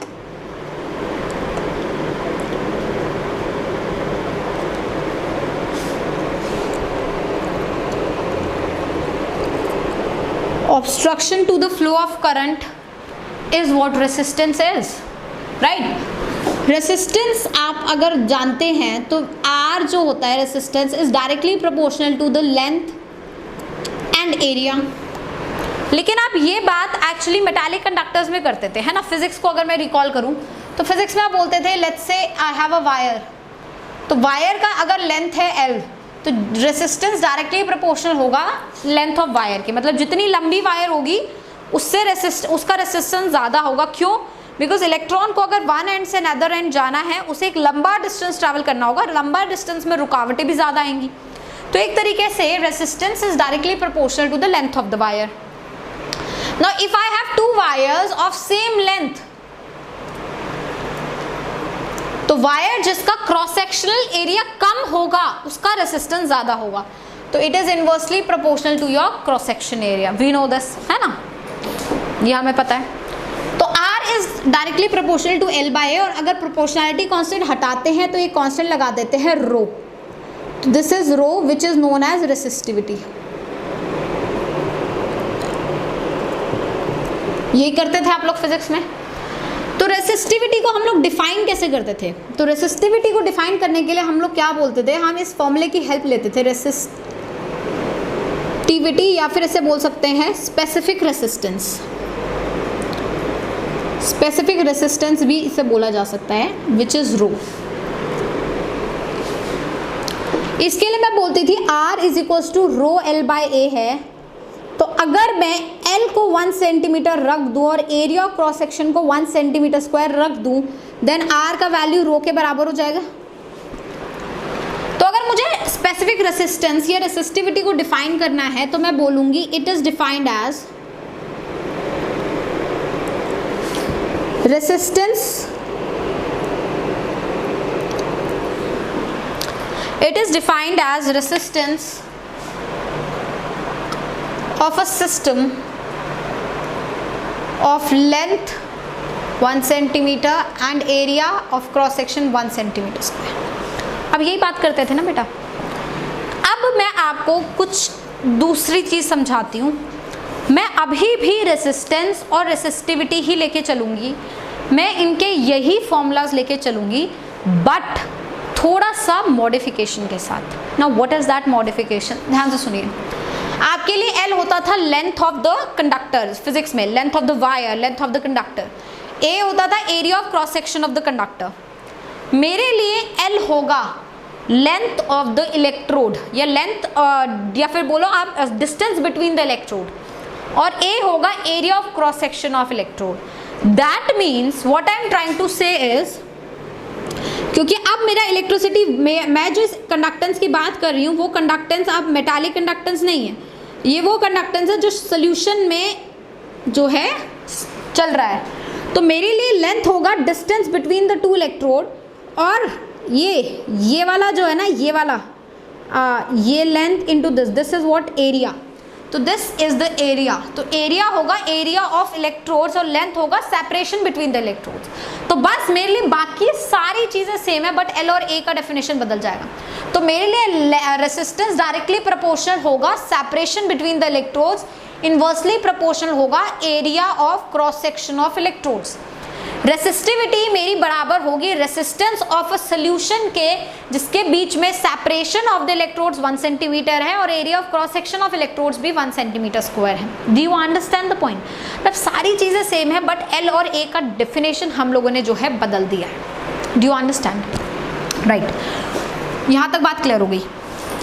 Obstruction to the flow of current is what resistance is, right? Resistance आप अगर जानते हैं तो R जो होता है resistance is directly proportional to the length and area. लेकिन आप ये बात एक्चुअली मेटालिक कंडक्टर्स में करते थे, है ना. फिजिक्स को अगर मैं रिकॉल करूं तो फिजिक्स में आप बोलते थे let's say I have a wire तो वायर का अगर लेंथ है L तो रेसिस्टेंस डायरेक्टली प्रोपोर्शनल होगा लेंथ ऑफ वायर की, मतलब जितनी लंबी वायर होगी उससे उसका रेसिस्टेंस ज़्यादा होगा। क्यों? बिकॉज इलेक्ट्रॉन को अगर वन एंड से अनदर एंड जाना है उसे एक लंबा डिस्टेंस ट्रैवल करना होगा, लंबा डिस्टेंस में रुकावटें भी ज़्यादा आएंगी। तो एक तरीके से resistance is directly proportional to the length of the wire. Now if I have two wires of same length, तो वायर जिसका क्रॉस सेक्शनल एरिया कम होगा उसका रेसिस्टेंस ज्यादा होगा, तो it is inversely proportional to your cross section area. We know this, है ना, ये हमें पता है। तो R is directly proportional to L by A, और अगर प्रोपोर्शनैलिटी कांस्टेंट हटाते हैं तो एक कांस्टेंट लगा देते हैं rho. This is rho which is known as resistivity. यही करते थे आप लोग फिजिक्स में। तो रेसिस्टिविटी को हम लोग डिफाइन कैसे करते थे? तो रेसिस्टिविटी को डिफाइन करने के लिए हम लोग क्या बोलते थे, हम इस फॉर्मूले की हेल्प लेते थे, रेसिस्टिविटी, या फिर इसे बोल सकते हैं स्पेसिफिक रेसिस्टेंस। स्पेसिफिक रेसिस्टेंस भी इसे बोला जा सकता है, विच इज रो। इसके लिए मैं बोलती थी R is equals to rho L by A है, तो अगर मैं L को 1 सेंटीमीटर रख दूं और एरिया ऑफ क्रॉस सेक्शन को 1 सेंटीमीटर स्क्वायर रख दूं, देन R का वैल्यू रो के बराबर हो जाएगा। तो अगर मुझे स्पेसिफिक रेसिस्टेंस या रेसिस्टिविटी को डिफाइन करना है तो मैं बोलूंगी it is defined as resistance, it is defined as resistance of a system of length 1 centimeter and area of cross section 1 centimeter square। अब यही बात करते थे ना बेटा। अब मैं आपको कुछ दूसरी चीज समझाती हूँ। मैं अभी भी रेसिस्टेंस और रेसिस्टिविटी ही लेके चलूंगी, मैं इनके यही फॉर्मूलाज लेके चलूंगी, बट थोड़ा सा मॉडिफिकेशन के साथ। Now what is that modification? ध्यान से सुनिए। आपके लिए L होता था length of the conductor, physics में length of the wire, length of the conductor. A होता था area of cross section of the conductor. मेरे लिए L होगा लेंथ ऑफ द इलेक्ट्रोड, या लेंथ या फिर बोलो आप डिस्टेंस बिटवीन द इलेक्ट्रोड, और A होगा area of cross section of electrode. That means what I am trying to say is, क्योंकि अब मेरा इलेक्ट्रिसिटी मैं जो कंडक्टेंस की बात कर रही हूँ वो कंडक्टेंस अब मेटालिक कंडक्टेंस नहीं है, ये वो कंडक्टेंस है जो सोल्यूशन में जो है चल रहा है। तो मेरे लिए लेंथ होगा distance between the to electrode, और ये वाला जो है ना, ये वाला ये length into this is what area. तो दिस इज द एरिया। तो एरिया होगा एरिया ऑफ इलेक्ट्रोड्स और लेंथ होगा सेपरेशन बिटवीन द इलेक्ट्रोड्स। तो बस मेरे लिए बाकी सारी चीजें सेम है, बट L और A का डेफिनेशन बदल जाएगा। तो मेरे लिए रेसिस्टेंस डायरेक्टली प्रोपोर्शनल होगा separation between the electrodes, inversely proportional होगा area of cross section of electrodes. Resistivity मेरी बराबर होगी रेसिस्टेंस ऑफ अ सोल्यूशन के जिसके बीच में separation of the electrodes 1 centimetre है और area of cross section of electrodes भी 1 सेंटीमीटर स्क्वायर है। Do you understand the point? मतलब सारी चीजें सेम है, बट L और A का डेफिनेशन हम लोगों ने जो है बदल दिया है। Do you understand? राइट, यहां तक बात क्लियर हो गई।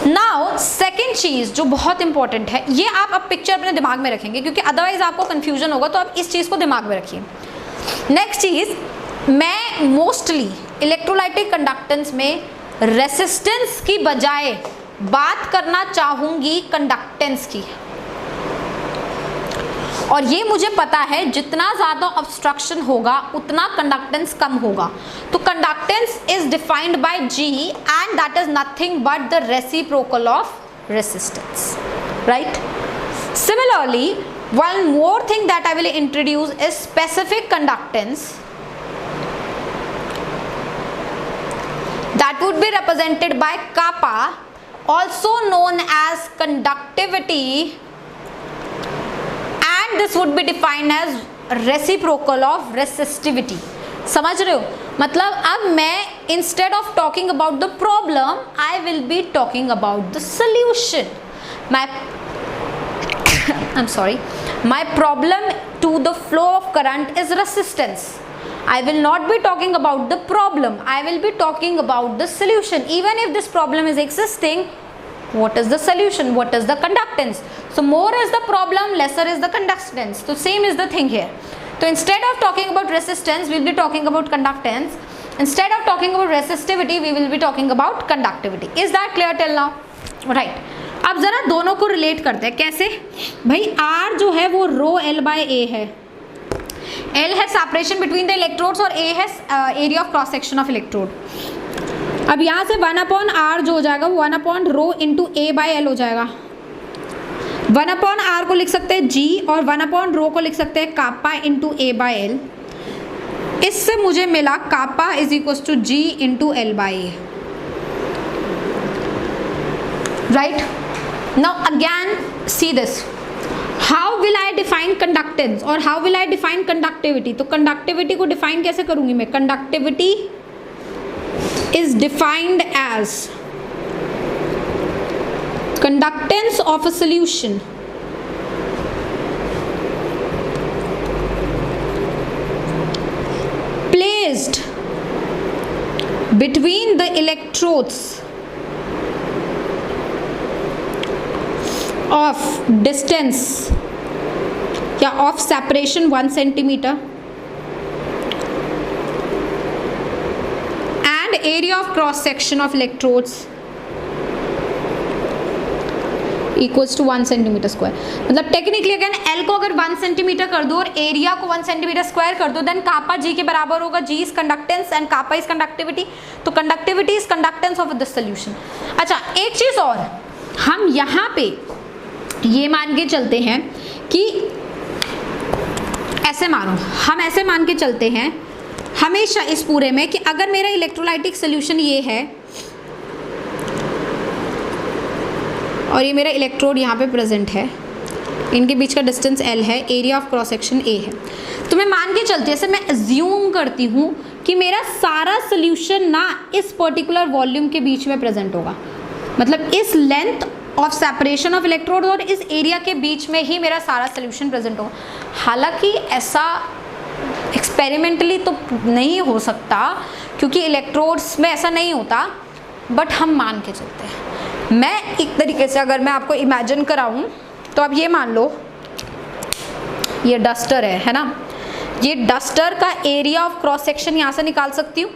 नाउ सेकेंड चीज जो बहुत इंपॉर्टेंट है, ये आप अब पिक्चर अपने दिमाग में रखेंगे क्योंकि अदरवाइज आपको कंफ्यूजन होगा, तो आप इस चीज को दिमाग में रखिए। नेक्स्ट चीज, मैं मोस्टली इलेक्ट्रोलाइटिक कंडक्टेंस में रेसिस्टेंस की बजाय बात करना चाहूंगी कंडक्टेंस की, और ये मुझे पता है जितना ज्यादा ऑब्स्ट्रक्शन होगा उतना कंडक्टेंस कम होगा। तो conductance is defined by G and that is nothing but the reciprocal of resistance, right? Similarly, one more thing that I will introduce is specific conductance that would be represented by kappa, also known as conductivity, and this would be defined as reciprocal of resistivity। समझ रहे हो? मतलब अब मैं instead of talking about the problem, I will be talking about the solution। I'm sorry, my problem to the flow of current is resistance I will not be talking about the problem, I will be talking about the solution. Even if this problem is existing, what is the solution, what is the conductance? So more is the problem, lesser is the conductance. So same is the thing here. So instead of talking about resistance, we will be talking about conductance. Instead of talking about resistivity, we will be talking about conductivity. Is that clear till now? Right. अब जरा दोनों को relate करते हैं. कैसे भाई, R जो है वो रो L बाय A है. L है सेपरेशन बिटवीन द इलेक्ट्रोड्स और A है area of cross section of electrode. अब यहाँ से 1/R जो हो जाएगा वो 1/रो इंटू A बाय L हो जाएगा. 1/R को लिख सकते हैं G और 1/रो को लिख सकते हैं kappa into A by L. इससे मुझे मिला kappa is equals to G into L by A. Right. Now again see this. How will I define conductance और how will I define conductivity? तो कंडक्टिविटी को डिफाइन कैसे करूंगी मैं? Conductivity is defined as conductance of a solution placed between the electrodes of distance या of separation 1 centimeter and area of cross section of electrodes equals to 1 centimeter square. मतलब technically again L को अगर 1 centimetre कर दो और area को 1 centimetre square कर दो, देन कापा G के बराबर होगा. G is conductance and kappa is conductivity. तो conductivity is conductance of this solution. अच्छा, एक चीज और, हम यहाँ पे ये मान के चलते हैं कि ऐसे मानो, हम ऐसे मान के चलते हैं हमेशा इस पूरे में कि अगर मेरा इलेक्ट्रोलाइटिक सोल्यूशन ये है और ये मेरा इलेक्ट्रोड यहाँ पे प्रेजेंट है, इनके बीच का डिस्टेंस L है, area of cross section A है, तो मैं मान के चलती हूँ, जैसे मैं अज्यूम करती हूँ कि मेरा सारा सोल्यूशन ना इस पर्टिकुलर वॉल्यूम के बीच में प्रेजेंट होगा. मतलब इस length of separation of electrode और इस एरिया के बीच में ही मेरा सारा सोल्यूशन प्रेजेंट होगा. हालांकि ऐसा एक्सपेरिमेंटली तो नहीं हो सकता क्योंकि इलेक्ट्रोड्स में ऐसा नहीं होता, बट हम मान के चलते हैं. मैं एक तरीके से अगर मैं आपको इमेजिन कराऊं तो आप ये मान लो ये डस्टर है ना, ये डस्टर का एरिया ऑफ क्रॉस सेक्शन यहाँ से निकाल सकती हूँ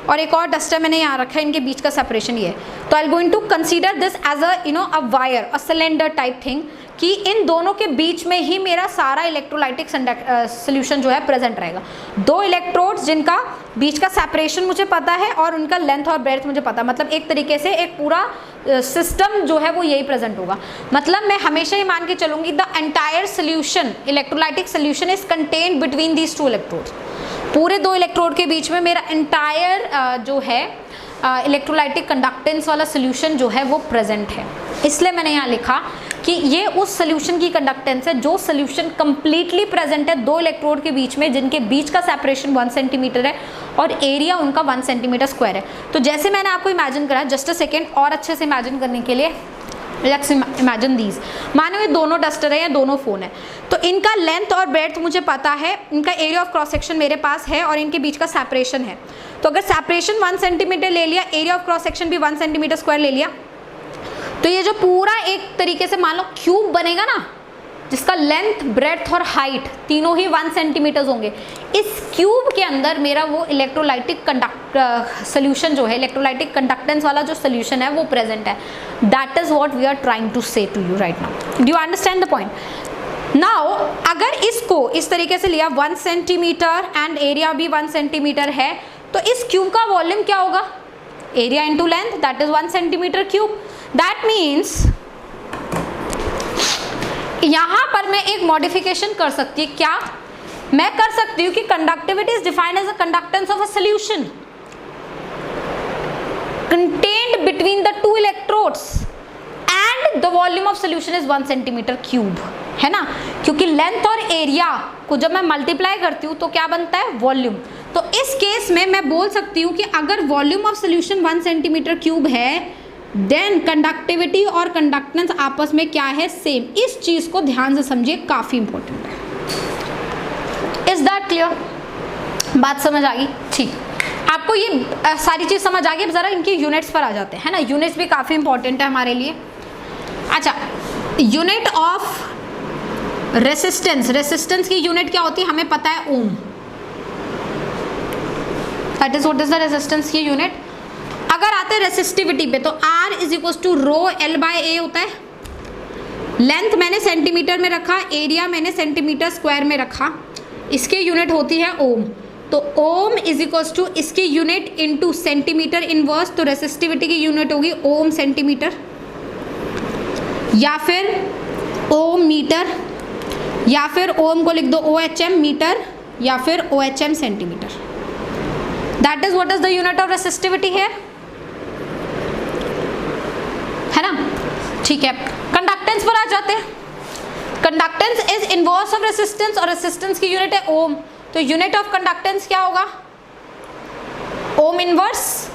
और एक और डस्टर मैंने यहाँ रखा है, इनके बीच का सेपरेशन ये है. तो I am going to consider this as a wire, a cylinder type thing, कि इन दोनों के बीच में ही मेरा सारा इलेक्ट्रोलाइटिक सोल्यूशन जो है प्रेजेंट रहेगा. दो इलेक्ट्रोड्स जिनका बीच का सेपरेशन मुझे पता है और उनका लेंथ और ब्रेड्थ मुझे पता है. मतलब एक तरीके से एक पूरा सिस्टम जो है वो यही प्रेजेंट होगा. मतलब मैं हमेशा ही मान के चलूँगी the entire solution, electrolytic solution is contained between these two electrodes. पूरे दो इलेक्ट्रोड के बीच में मेरा एंटायर जो है इलेक्ट्रोलाइटिक कंडक्टेंस वाला सोल्यूशन जो है वो प्रेजेंट है. इसलिए मैंने यहाँ लिखा कि ये उस सोल्यूशन की कंडक्टेंस है जो सोल्यूशन कंप्लीटली प्रेजेंट है दो इलेक्ट्रोड के बीच में, जिनके बीच का सेपरेशन 1 सेंटीमीटर है और एरिया उनका 1 सेंटीमीटर स्क्वायर है. तो जैसे मैंने आपको इमेजिन करा, जस्ट अ सेकेंड और अच्छे से इमेजिन करने के लिए, लेट्स इमेजिन दीज. मानो ये दोनों डस्टर है या दोनों फ़ोन है, तो इनका लेंथ और ब्रेड्थ मुझे पता है, इनका एरिया ऑफ क्रॉस सेक्शन मेरे पास है और इनके बीच का सेपरेशन है. तो अगर सेपरेशन 1 सेंटीमीटर ले लिया, एरिया ऑफ क्रॉस सेक्शन भी 1 सेंटीमीटर स्क्वायर ले लिया, तो ये जो पूरा एक तरीके से मान लो क्यूब बनेगा ना, जिसका लेंथ ब्रेड्थ और हाइट तीनों ही 1 सेंटीमीटर होंगे, इस क्यूब के अंदर मेरा वो इलेक्ट्रोलाइटिक सोल्यूशन जो है, इलेक्ट्रोलाइटिक कंडक्टेंस वाला जो सोल्यूशन है वो प्रेजेंट है. That is what we are trying to say to you right now. Do you understand the point? Now अगर इसको इस तरीके से लिया 1 सेंटीमीटर एंड एरिया भी 1 सेंटीमीटर है, तो इस क्यूब का वॉल्यूम क्या होगा? Area into length, that is 1 centimetre cube. That means यहां पर मैं एक मॉडिफिकेशन कर सकती हूँ. क्या मैं कर सकती हूँ कि conductivity is defined as a conductance of a solution contained between the two electrodes and the volume of solution is 1 centimetre cube, है ना. क्योंकि लेंथ और एरिया को जब मैं मल्टीप्लाई करती हूँ तो क्या बनता है? वॉल्यूम. तो इस केस में मैं बोल सकती हूँ कि अगर volume of solution 1 centimetre cube है, देन कंडक्टिविटी और कंडक्टेंस आपस में क्या है? सेम. इस चीज को ध्यान से समझिए, काफी इंपॉर्टेंट है. Is that clear? बात समझ आ गई? ठीक, आपको ये सारी चीज समझ आ गई। अब जरा इनकी यूनिट्स पर आ जाते हैं ना, यूनिट्स भी काफी इंपॉर्टेंट है हमारे लिए। अच्छा, यूनिट ऑफ रेसिस्टेंस, रेसिस्टेंस की यूनिट क्या होती है हमें पता है, ohm. That is what is the resistance की यूनिट। अगर आते हैं रेसिस्टिविटी पे तो R is equal to rho L by A होता है। लेंथ मैंने सेंटीमीटर में रखा, एरिया मैंने सेंटीमीटर स्क्वायर में रखा, इसकी यूनिट होती है ओम। तो ओम इज इक्वल टू इसकी यूनिट इनटू सेंटीमीटर इनवर्स, तो रेसिस्टिविटी की यूनिट होगी ओम सेंटीमीटर, या फिर ओम मीटर, या फिर ओम को लिख दो OHM मीटर, या फिर OHM centimetre. That is what is the unit of resistivity है ना? ठीक है, कंडक्टेंस पर आ जाते हैं। Conductance is inverse of resistance और रेसिस्टेंस की यूनिट है ओम, तो यूनिट ऑफ कंडक्टेंस क्या होगा? Ohm inverse.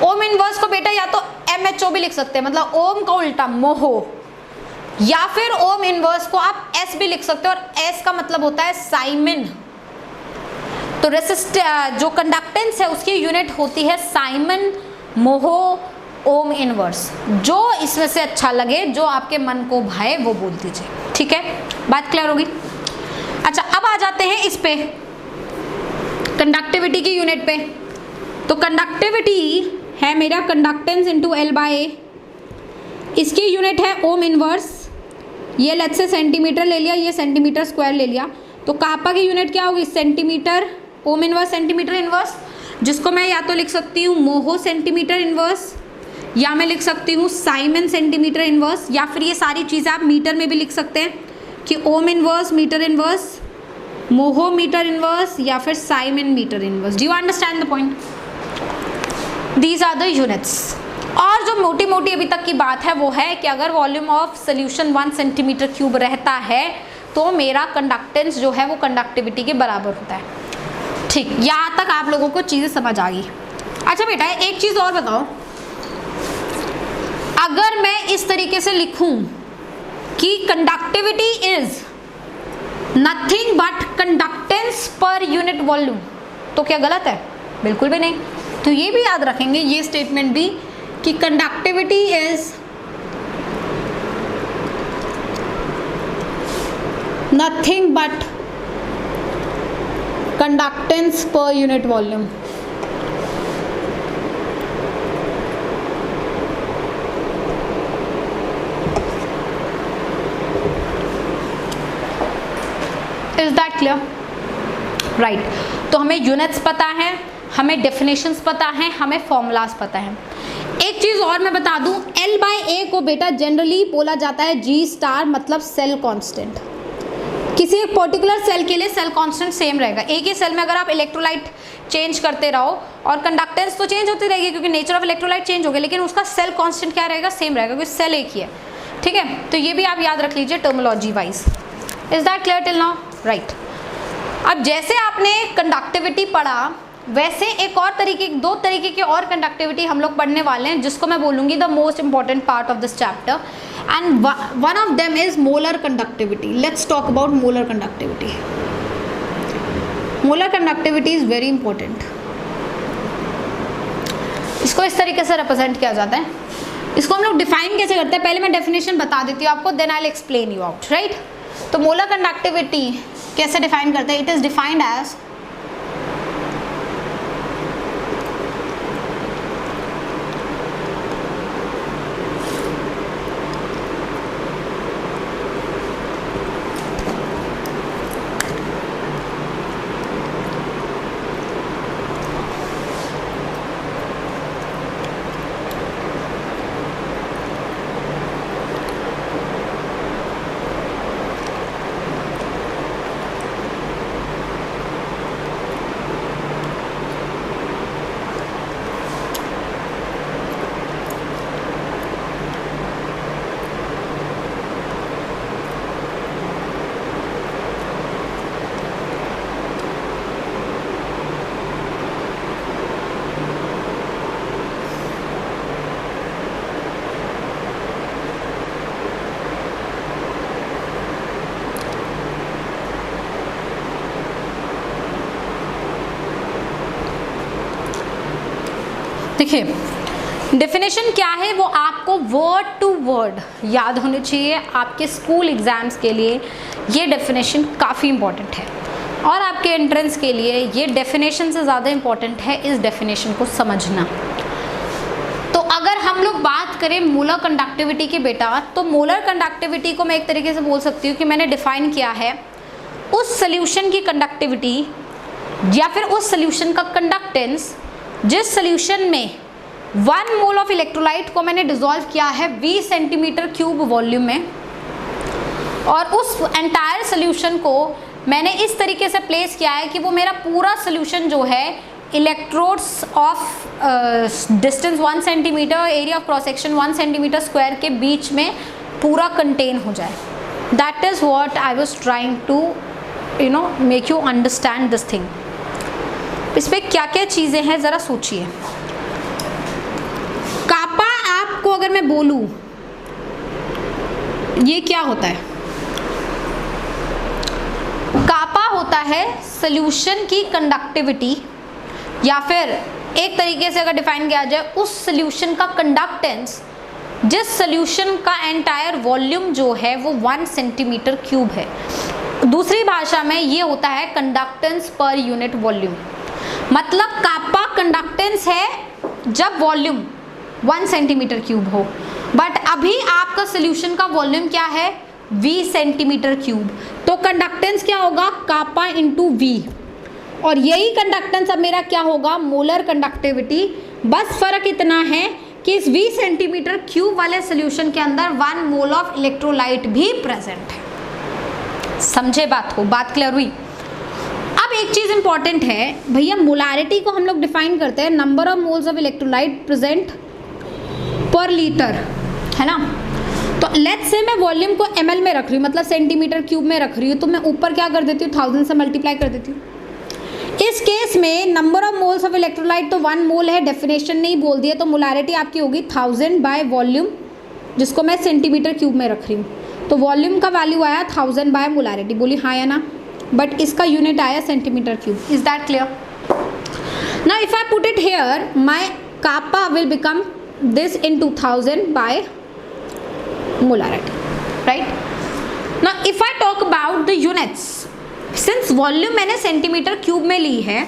ओम इनवर्स को बेटा या तो MHO भी लिख सकते हैं, मतलब ओम का उल्टा मोहो, या फिर ओम इनवर्स को आप S भी लिख सकते हो, और S का मतलब होता है साइमन। तो जो कंडक्टेंस है उसकी यूनिट होती है साइमन, मोहो, ओम इनवर्स। जो इसमें से अच्छा लगे, जो आपके मन को भाए वो बोल दीजिए। ठीक है, बात क्लियर होगी? अच्छा, अब आ जाते हैं इस पे, कंडक्टिविटी की यूनिट पे। तो कंडक्टिविटी है मेरा conductance into L by A, इसकी यूनिट है ओम इनवर्स। ये लेट्स से सेंटीमीटर ले लिया, ये सेंटीमीटर स्क्वायर ले लिया, तो कापा की यूनिट क्या होगी? Centimetre, ohm inverse centimetre inverse, जिसको मैं या तो लिख सकती हूँ मोहो सेंटीमीटर इनवर्स, या मैं लिख सकती हूँ साइमन सेंटीमीटर इनवर्स, या फिर ये सारी चीज़ें आप मीटर में भी लिख सकते हैं कि ohm inverse metre inverse, mho metre inverse, या फिर siemens metre inverse. Do you understand the point? These are the units. और जो मोटी मोटी अभी तक की बात है वो है कि अगर volume of solution 1 centimetre cube रहता है तो मेरा कंडक्टेंस जो है वो कंडक्टिविटी के बराबर होता है। ठीक, यहाँ तक आप लोगों को चीज़ें समझ आ गई। अच्छा बेटा, एक चीज़ और बताओ, अगर मैं इस तरीके से लिखूं कि conductivity is nothing but conductance per unit volume, तो क्या गलत है? बिल्कुल भी नहीं। तो ये भी याद रखेंगे, ये स्टेटमेंट भी, कि conductivity is nothing but conductance per unit volume. Is that clear? Right, तो हमें यूनिट्स पता है, हमें डेफिनेशंस पता है, हमें फॉर्मूलाज पता है। एक चीज और मैं बता दूं, L बाय A को बेटा जनरली बोला जाता है G स्टार, मतलब सेल कांस्टेंट। किसी एक पर्टिकुलर सेल के लिए सेल कांस्टेंट सेम रहेगा। एक ही सेल में अगर आप इलेक्ट्रोलाइट चेंज करते रहो, और कंडक्टेंस तो चेंज होती रहेगी क्योंकि नेचर ऑफ इलेक्ट्रोलाइट चेंज हो गया, लेकिन उसका सेल कांस्टेंट क्या रहेगा? सेम रहेगा, क्योंकि सेल एक ही है। ठीक है, तो ये भी आप याद रख लीजिए terminology wise. Is that clear till now? Right. अब जैसे आपने कंडक्टिविटी पढ़ा, वैसे एक और तरीके, दो तरीके की और कंडक्टिविटी हम लोग पढ़ने वाले हैं, जिसको मैं बोलूँगी the most important part of this chapter, and one of them is molar conductivity. Let's talk about molar conductivity. Molar conductivity is very important. इसको इस तरीके से रिप्रेजेंट किया जाता है। इसको हम लोग डिफाइन कैसे करते हैं, पहले मैं डेफिनेशन बता देती हूँ आपको, then I will explain you out. Right, तो मोलर कंडक्टिविटी कैसे डिफाइन करते हैं? इट इज डिफाइंड एज देखिए डेफिनेशन क्या है वो आपको वर्ड टू वर्ड याद होनी चाहिए। आपके स्कूल एग्जाम्स के लिए ये डेफिनेशन काफ़ी इंपॉर्टेंट है और आपके एंट्रेंस के लिए ये डेफिनेशन से ज़्यादा इंपॉर्टेंट है इस डेफिनेशन को समझना। तो अगर हम लोग बात करें मोलर कंडक्टिविटी की बेटा, तो मोलर कंडक्टिविटी को मैं एक तरीके से बोल सकती हूँ कि मैंने डिफाइन किया है उस सोल्यूशन की कंडक्टिविटी या फिर उस सोल्यूशन का कंडक्टेंस जिस सोल्यूशन में 1 मोल ऑफ इलेक्ट्रोलाइट को मैंने डिसॉल्व किया है 20 सेंटीमीटर क्यूब वॉल्यूम में, और उस एंटायर सोल्यूशन को मैंने इस तरीके से प्लेस किया है कि वो मेरा पूरा सोल्यूशन जो है electrodes of distance 1 centimetre, area of cross section 1 centimetre square के बीच में पूरा कंटेन हो जाए। That is what I was trying to make you understand this thing. इस पर क्या क्या चीज़ें हैं ज़रा सोचिए। कापा आपको अगर मैं बोलूं ये क्या होता है, कापा होता है सॉल्यूशन की कंडक्टिविटी या फिर एक तरीके से अगर डिफाइन किया जाए उस सॉल्यूशन का कंडक्टेंस जिस सॉल्यूशन का एंटायर वॉल्यूम जो है वो 1 सेंटीमीटर क्यूब है। दूसरी भाषा में ये होता है कंडक्टेंस पर यूनिट वॉल्यूम। मतलब कापा कंडक्टेंस है जब वॉल्यूम 1 सेंटीमीटर क्यूब हो, बट अभी आपका सोल्यूशन का वॉल्यूम क्या है 20 सेंटीमीटर क्यूब, तो कंडक्टेंस क्या होगा कापा इंटू वी, और यही कंडक्टेंस अब मेरा क्या होगा मोलर कंडक्टिविटी। बस फर्क इतना है कि इस 20 सेंटीमीटर क्यूब वाले सोल्यूशन के अंदर 1 मोल ऑफ इलेक्ट्रोलाइट भी प्रेजेंट है। समझे बात को, बात क्लियर हुई। अब एक चीज इंपॉर्टेंट है भैया, मोलारिटी को हम लोग डिफाइन करते हैं number of moles of electrolyte present पर लीटर, है ना। तो लेट्स से मैं वॉल्यूम को ml में रख रही हूँ, मतलब सेंटीमीटर क्यूब में रख रही हूँ, तो मैं ऊपर क्या कर देती हूँ 1000 से मल्टीप्लाई कर देती हूँ। इस केस में number of moles of electrolyte तो 1 मोल है, डेफिनेशन नहीं बोल दिया, तो मोलारिटी आपकी होगी 1000 बाय वॉल्यूम, जिसको मैं सेंटीमीटर क्यूब में रख रही हूँ। तो वॉल्यूम का वैल्यू आया 1000 बाय मोलारिटी, बोली हाँ या ना, बट इसका यूनिट आया centimetre cube. Is that clear? Now if I put it here my kappa will become this into 1000 by molarity, right? Now if I talk about the units, since volume मैंने centimetre cube में ली है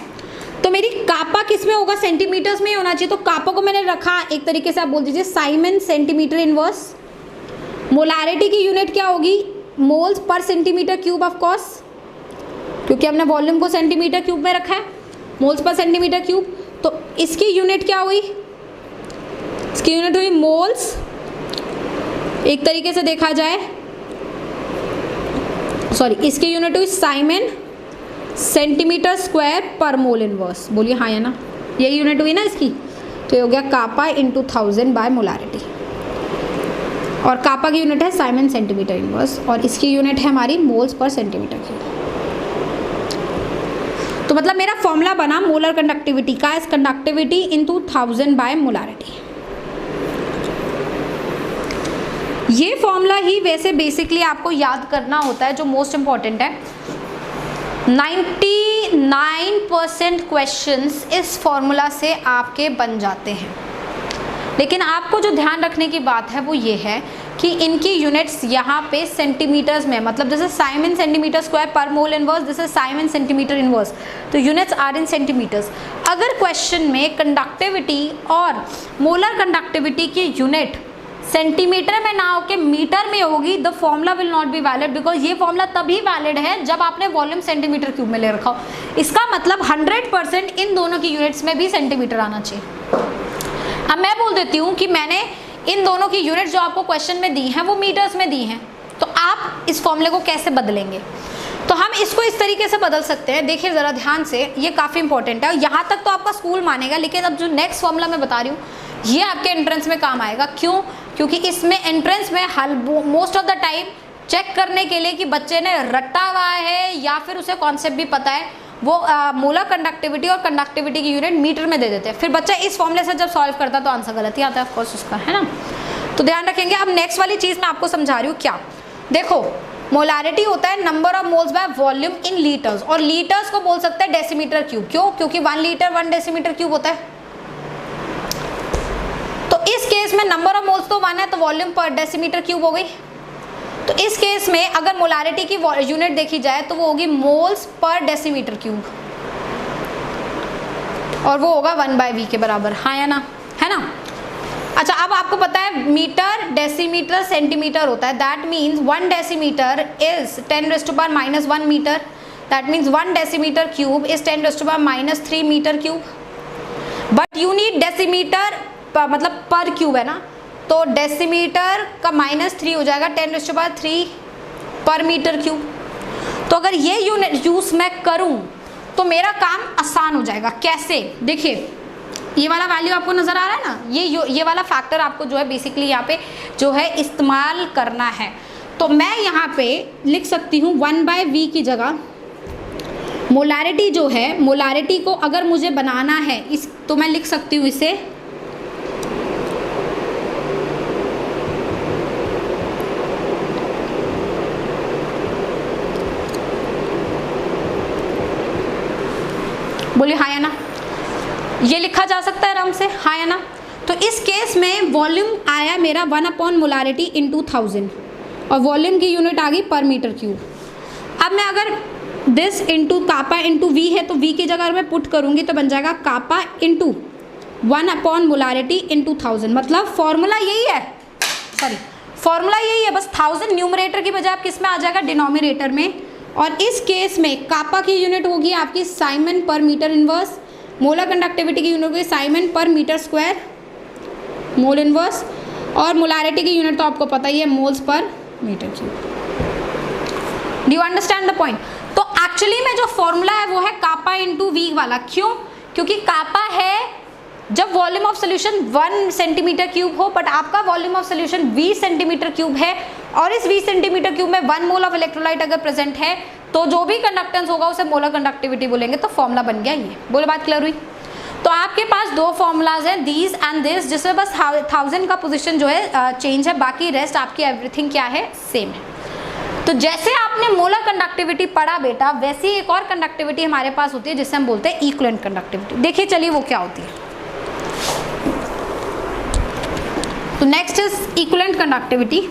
तो मेरी कापा किस में होगा centimetres में ही होना चाहिए। तो कापा को मैंने रखा एक तरीके से आप बोल दीजिए साइमन सेंटीमीटर इनवर्स। मोलारिटी की यूनिट क्या होगी moles per centimetre cube of course, क्योंकि हमने वॉल्यूम को सेंटीमीटर क्यूब में रखा है, मोल्स पर सेंटीमीटर क्यूब। तो इसकी यूनिट क्या हुई, इसकी यूनिट हुई मोल्स, एक तरीके से देखा जाए सॉरी इसकी यूनिट हुई साइमन सेंटीमीटर स्क्वायर पर मोल इनवर्स। बोलिए हाँ या ना, यही यूनिट हुई ना इसकी। तो ये हो गया कापा इंटू 1000 बाय मोलारिटी, और कापा की यूनिट है साइमन सेंटीमीटर इनवर्स और इसकी यूनिट है हमारी मोल्स पर सेंटीमीटर क्यूब। तो मतलब मेरा फॉर्मूला बना मोलर कंडक्टिविटी का इस कंडक्टिविटी इंटू 1000 बाय मोलारिटी। ये फॉर्मूला ही वैसे बेसिकली आपको याद करना होता है, जो मोस्ट इम्पॉर्टेंट है। 99% क्वेश्चंस इस फॉर्मूला से आपके बन जाते हैं, लेकिन आपको जो ध्यान रखने की बात है वो ये है कि इनकी यूनिट्स यहाँ पे सेंटीमीटर्स में, मतलब जैसे साइमन सेंटीमीटर स्क्वायर पर mole inverse, this is Simon centimetre inverse, तो यूनिट्स आर इन सेंटीमीटर्स। अगर क्वेश्चन में कंडक्टिविटी और मोलर कंडक्टिविटी की यूनिट सेंटीमीटर में ना होकर मीटर में होगी, the formula will not be valid, because ये फॉर्मूला तभी वैलिड है जब आपने वॉल्यूम सेंटीमीटर क्यूब में ले रखा हो। इसका मतलब 100% इन दोनों की यूनिट्स में भी सेंटीमीटर आना चाहिए। अब मैं बोल देती हूँ कि मैंने इन दोनों की यूनिट जो आपको क्वेश्चन में दी हैं वो मीटर्स में दी हैं, तो आप इस फॉर्मूले को कैसे बदलेंगे। तो हम इसको इस तरीके से बदल सकते हैं, देखिए ज़रा ध्यान से, ये काफ़ी इंपॉर्टेंट है। यहाँ तक तो आपका स्कूल मानेगा, लेकिन अब जो नेक्स्ट फॉर्मूला मैं बता रही हूँ ये आपके एंट्रेंस में काम आएगा। क्यों? क्योंकि इसमें एंट्रेंस में हल most of the time check करने के लिए कि बच्चे ने रटा हुआ है या फिर उसे कॉन्सेप्ट भी पता है, वो मोलर कंडक्टिविटी और कंडक्टिविटी की यूनिट मीटर में दे देते हैं। फिर बच्चा इस फॉर्मूले से जब सॉल्व करता है तो आंसर गलत ही आता है ऑफकोर्स उसका, है ना। तो ध्यान रखेंगे। अब नेक्स्ट वाली चीज़ मैं आपको समझा रही हूँ। क्या देखो, मोलारिटी होता है number of moles by volume in litres, और लीटर्स को बोल सकते हैं डेसीमीटर क्यूब। क्यों? क्योंकि 1 लीटर 1 डेसीमीटर क्यूब होता है। में नंबर ऑफ मोल्स तो 1 है, तो वॉल्यूम पर डेसीमीटर क्यूब हो गई। तो इस केस में अगर मोलारिटी की यूनिट देखी जाए तो वो होगी मोल्स पर डेसीमीटर क्यूब, और वो होगा 1/v के बराबर, हाँ या ना, है ना। अच्छा, अब आपको पता है मीटर, डेसीमीटर, सेंटीमीटर होता है। That means 1 decimetre is 10⁻⁻1 metre. That means 1 decimetre cube is 10⁻³ metre cube. But you need decimetre, मतलब पर क्यूब है ना, तो डेसीमीटर का -3 हो जाएगा 10⁻³ पर मीटर क्यूब। तो अगर ये यूनिट यूज मैं करूं तो मेरा काम आसान हो जाएगा। कैसे? देखिए, ये वाला वैल्यू आपको नजर आ रहा है ना, ये वाला फैक्टर आपको जो है बेसिकली यहाँ पे जो है इस्तेमाल करना है। तो मैं यहाँ पे लिख सकती हूँ 1/v की जगह मोलारिटी जो है, मोलारिटी को अगर मुझे बनाना है इस, तो मैं लिख सकती हूँ इसे बोलिए हाँ या ना, ये लिखा जा सकता है आराम से, हाँ या ना। तो इस केस में वॉल्यूम आया मेरा 1/मोलारिटी इंटू 1000 और वॉल्यूम की यूनिट आ गई पर मीटर क्यूब। अब मैं अगर this into kappa into V है तो वी की जगह मैं पुट करूंगी तो बन जाएगा कापा इंटू 1/मोलारिटी इंटू 1000। मतलब फॉर्मूला यही है, फॉर्मूला यही है, बस 1000 न्यूमरेटर की बजाय आप किस में आ जाएगा, डिनोमिनेटर में। और इस केस में कापा की यूनिट होगी आपकी siemens per metre inverse, molar conductivity की यूनिट होगी siemens per metre square mole inverse, और मोलारिटी की यूनिट तो आपको पता ही है moles per metre cube. Do you understand the point? तो एक्चुअली में जो फॉर्मूला है वो है कापा इंटू वी वाला। क्यों? क्योंकि कापा है जब volume of solution 1 centimetre cube हो, बट आपका volume of solution 20 centimetre cube है, और इस 20 सेंटीमीटर क्यूब में 1 मोल ऑफ इलेक्ट्रोलाइट अगर प्रेजेंट है तो जो भी कंडक्टेंस होगा उसे मोलर कंडक्टिविटी बोलेंगे। तो फॉर्मूला बन गया ये। बोले बात क्लियर हुई? तो आपके पास 2 फॉर्मूलाज हैं, दीज एंड दिस, जिसमें बस 1000 का पोजीशन जो है चेंज है, बाकी रेस्ट आपकी एवरीथिंग क्या है, सेम है। तो जैसे आपने मोलर कंडक्टिविटी पढ़ा बेटा, वैसी एक और कंडक्टिविटी हमारे पास होती है जिसे हम बोलते हैं इक्विवेलेंट कंडक्टिविटी। देखिए चलिए वो क्या होती है। तो नेक्स्ट इज इक्विवेलेंट कंडक्टिविटी।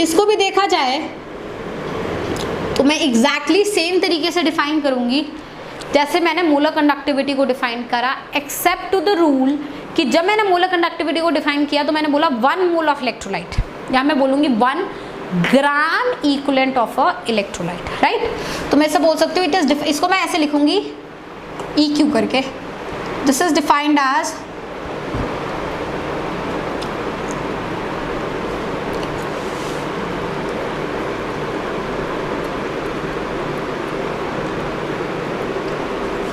इसको भी देखा जाए तो मैं एग्जैक्टली सेम तरीके से डिफाइन करूंगी जैसे मैंने मोलर कंडक्टिविटी को डिफाइन करा, एक्सेप्ट टू द रूल कि जब मैंने मोलर कंडक्टिविटी को डिफाइन किया तो मैंने बोला 1 मोल ऑफ इलेक्ट्रोलाइट, या मैं बोलूंगी 1 gram equivalent of a electrolyte, right. तो मैं ऐसे बोल सकती हूँ इट इज, इसको मैं ऐसे लिखूंगी EQ करके, this is defined as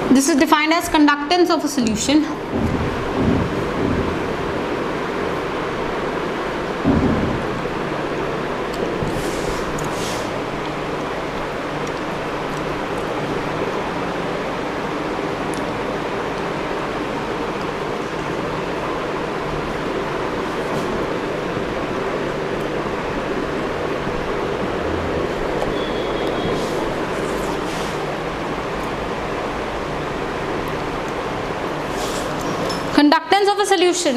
this is defined as conductance of a solution conductance of a solution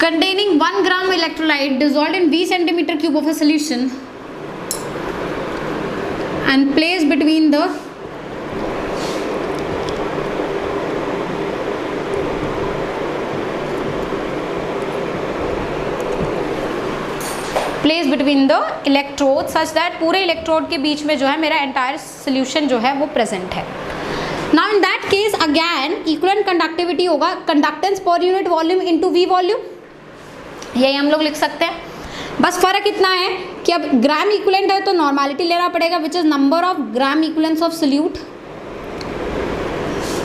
containing 1 gram electrolyte dissolved in 20 centimeter cube of a solution and placed between the electrodes such that पूरे electrode के बीच में जो है मेरा entire solution जो है वो प्रेजेंट है। Now in that case again equivalent conductivity होगा conductance per unit volume into V volume, यही हम लोग लिख सकते हैं। बस फर्क इतना है कि अब ग्राम इक्विवेलेंट है तो नॉर्मलिटी लेना पड़ेगा which is number of gram equivalence of solute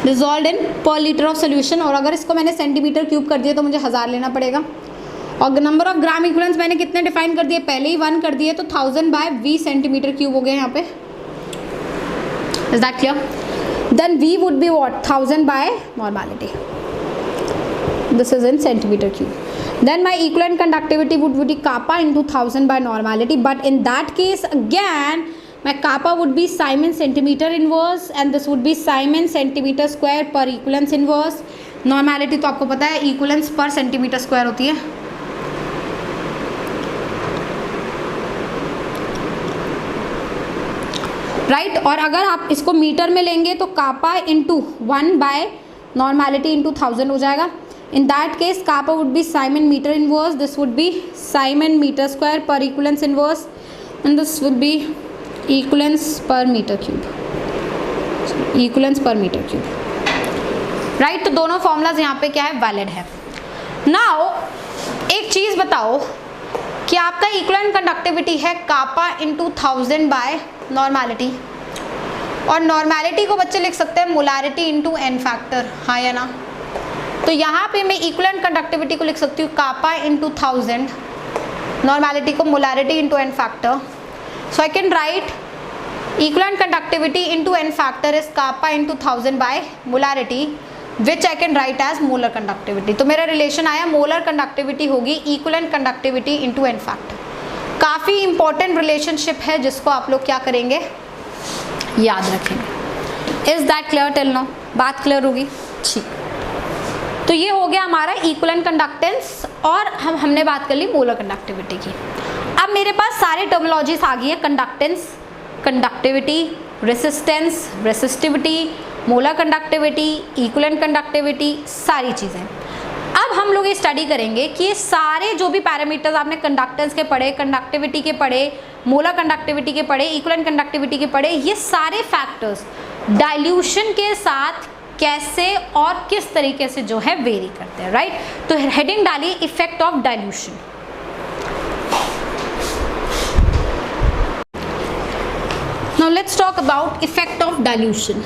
dissolved इन पर लीटर ऑफ सोल्यूशन, और अगर इसको मैंने सेंटीमीटर क्यूब कर दिया तो मुझे 1000 लेना पड़ेगा। और नंबर ऑफ ग्राम इक्विवेलेंस मैंने कितने डिफाइन कर दिए, पहले ही 1 कर दिए, तो 1000/v सेंटीमीटर क्यूब हो गए यहाँ पे। Is that clear? then V would be what? 1000 by normality. This is in centimeter cube. Then my equivalent conductivity would be kappa into 1000 by normality, but in that case again my kappa would be Simon centimeter inverse and this would be Simon centimeter square per equivalence inverse. Normality तो आपको पता है equivalence per centimeter square होती है. Right और अगर आप इसको मीटर में लेंगे तो kappa into 1 by normality into 1000 हो जाएगा. In that case kappa would be siemens metre inverse, this would be siemens metre square per equivalents inverse and this would be equivalents per metre cube, equivalents per metre cube. Right तो दोनों formulas यहाँ पे क्या है? Valid है. Now एक चीज़ बताओ कि आपका इक्विवेलेंट कंडक्टिविटी है कापा इंटू 1000 बाय नॉर्मैलिटी और नॉर्मैलिटी को बच्चे लिख सकते हैं मोलारिटी इंटू एन फैक्टर, हाँ या ना? तो यहाँ पे मैं इक्विवेलेंट कंडक्टिविटी को लिख सकती हूँ कापा इंटू 1000, नॉर्मैलिटी को molarity into N factor. So I can write equivalent conductivity into N factor is kappa into 1000 by molarity which I can write as molar conductivity. तो मेरा रिलेशन आया molar conductivity होगी equivalent conductivity into N factor. काफ़ी important relationship है जिसको आप लोग क्या करेंगे? याद रखेंगे. Is that clear till now? बात क्लियर होगी? ठीक. तो ये हो गया हमारा इक्विवेलेंट कंडक्टेंस और हमने बात कर ली मोलर कंडक्टिविटी की. अब मेरे पास सारे टर्मिनोलॉजीज आ गई है. Conductance, conductivity, resistance, resistivity, molar conductivity, equivalent conductivity, सारी चीज़ें. अब हम लोग ये स्टडी करेंगे कि ये सारे जो भी पैरामीटर्स आपने कंडक्टेंस के पढ़े, कंडक्टिविटी के पढ़े, मोलर कंडक्टिविटी के पढ़े, इक्विवेलेंट कंडक्टिविटी के पढ़े, ये सारे फैक्टर्स डाइल्यूशन के साथ कैसे और किस तरीके से जो है वेरी करते हैं. राइट तो हेडिंग डालिए effect of dilution. Now let's talk about effect of dilution.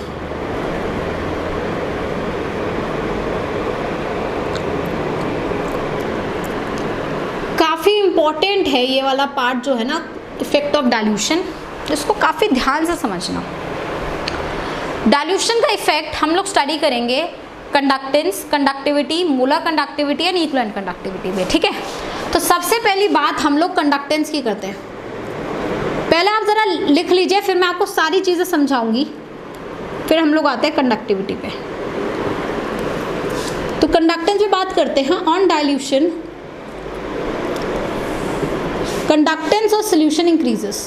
काफ़ी इम्पॉर्टेंट है ये वाला पार्ट जो है ना इफेक्ट ऑफ डाइल्यूशन, इसको काफ़ी ध्यान से समझना. डाइल्यूशन का इफेक्ट हम लोग स्टडी करेंगे conductance, conductivity, molar conductivity and equivalent conductivity में. ठीक है तो सबसे पहली बात हम लोग कंडक्टेंस की करते हैं. पहले आप ज़रा लिख लीजिए, फिर मैं आपको सारी चीज़ें समझाऊंगी, फिर हम लोग आते हैं कंडक्टिविटी पे. तो कंडक्टेंस पे बात करते हैं. On dilution conductance of solution increases.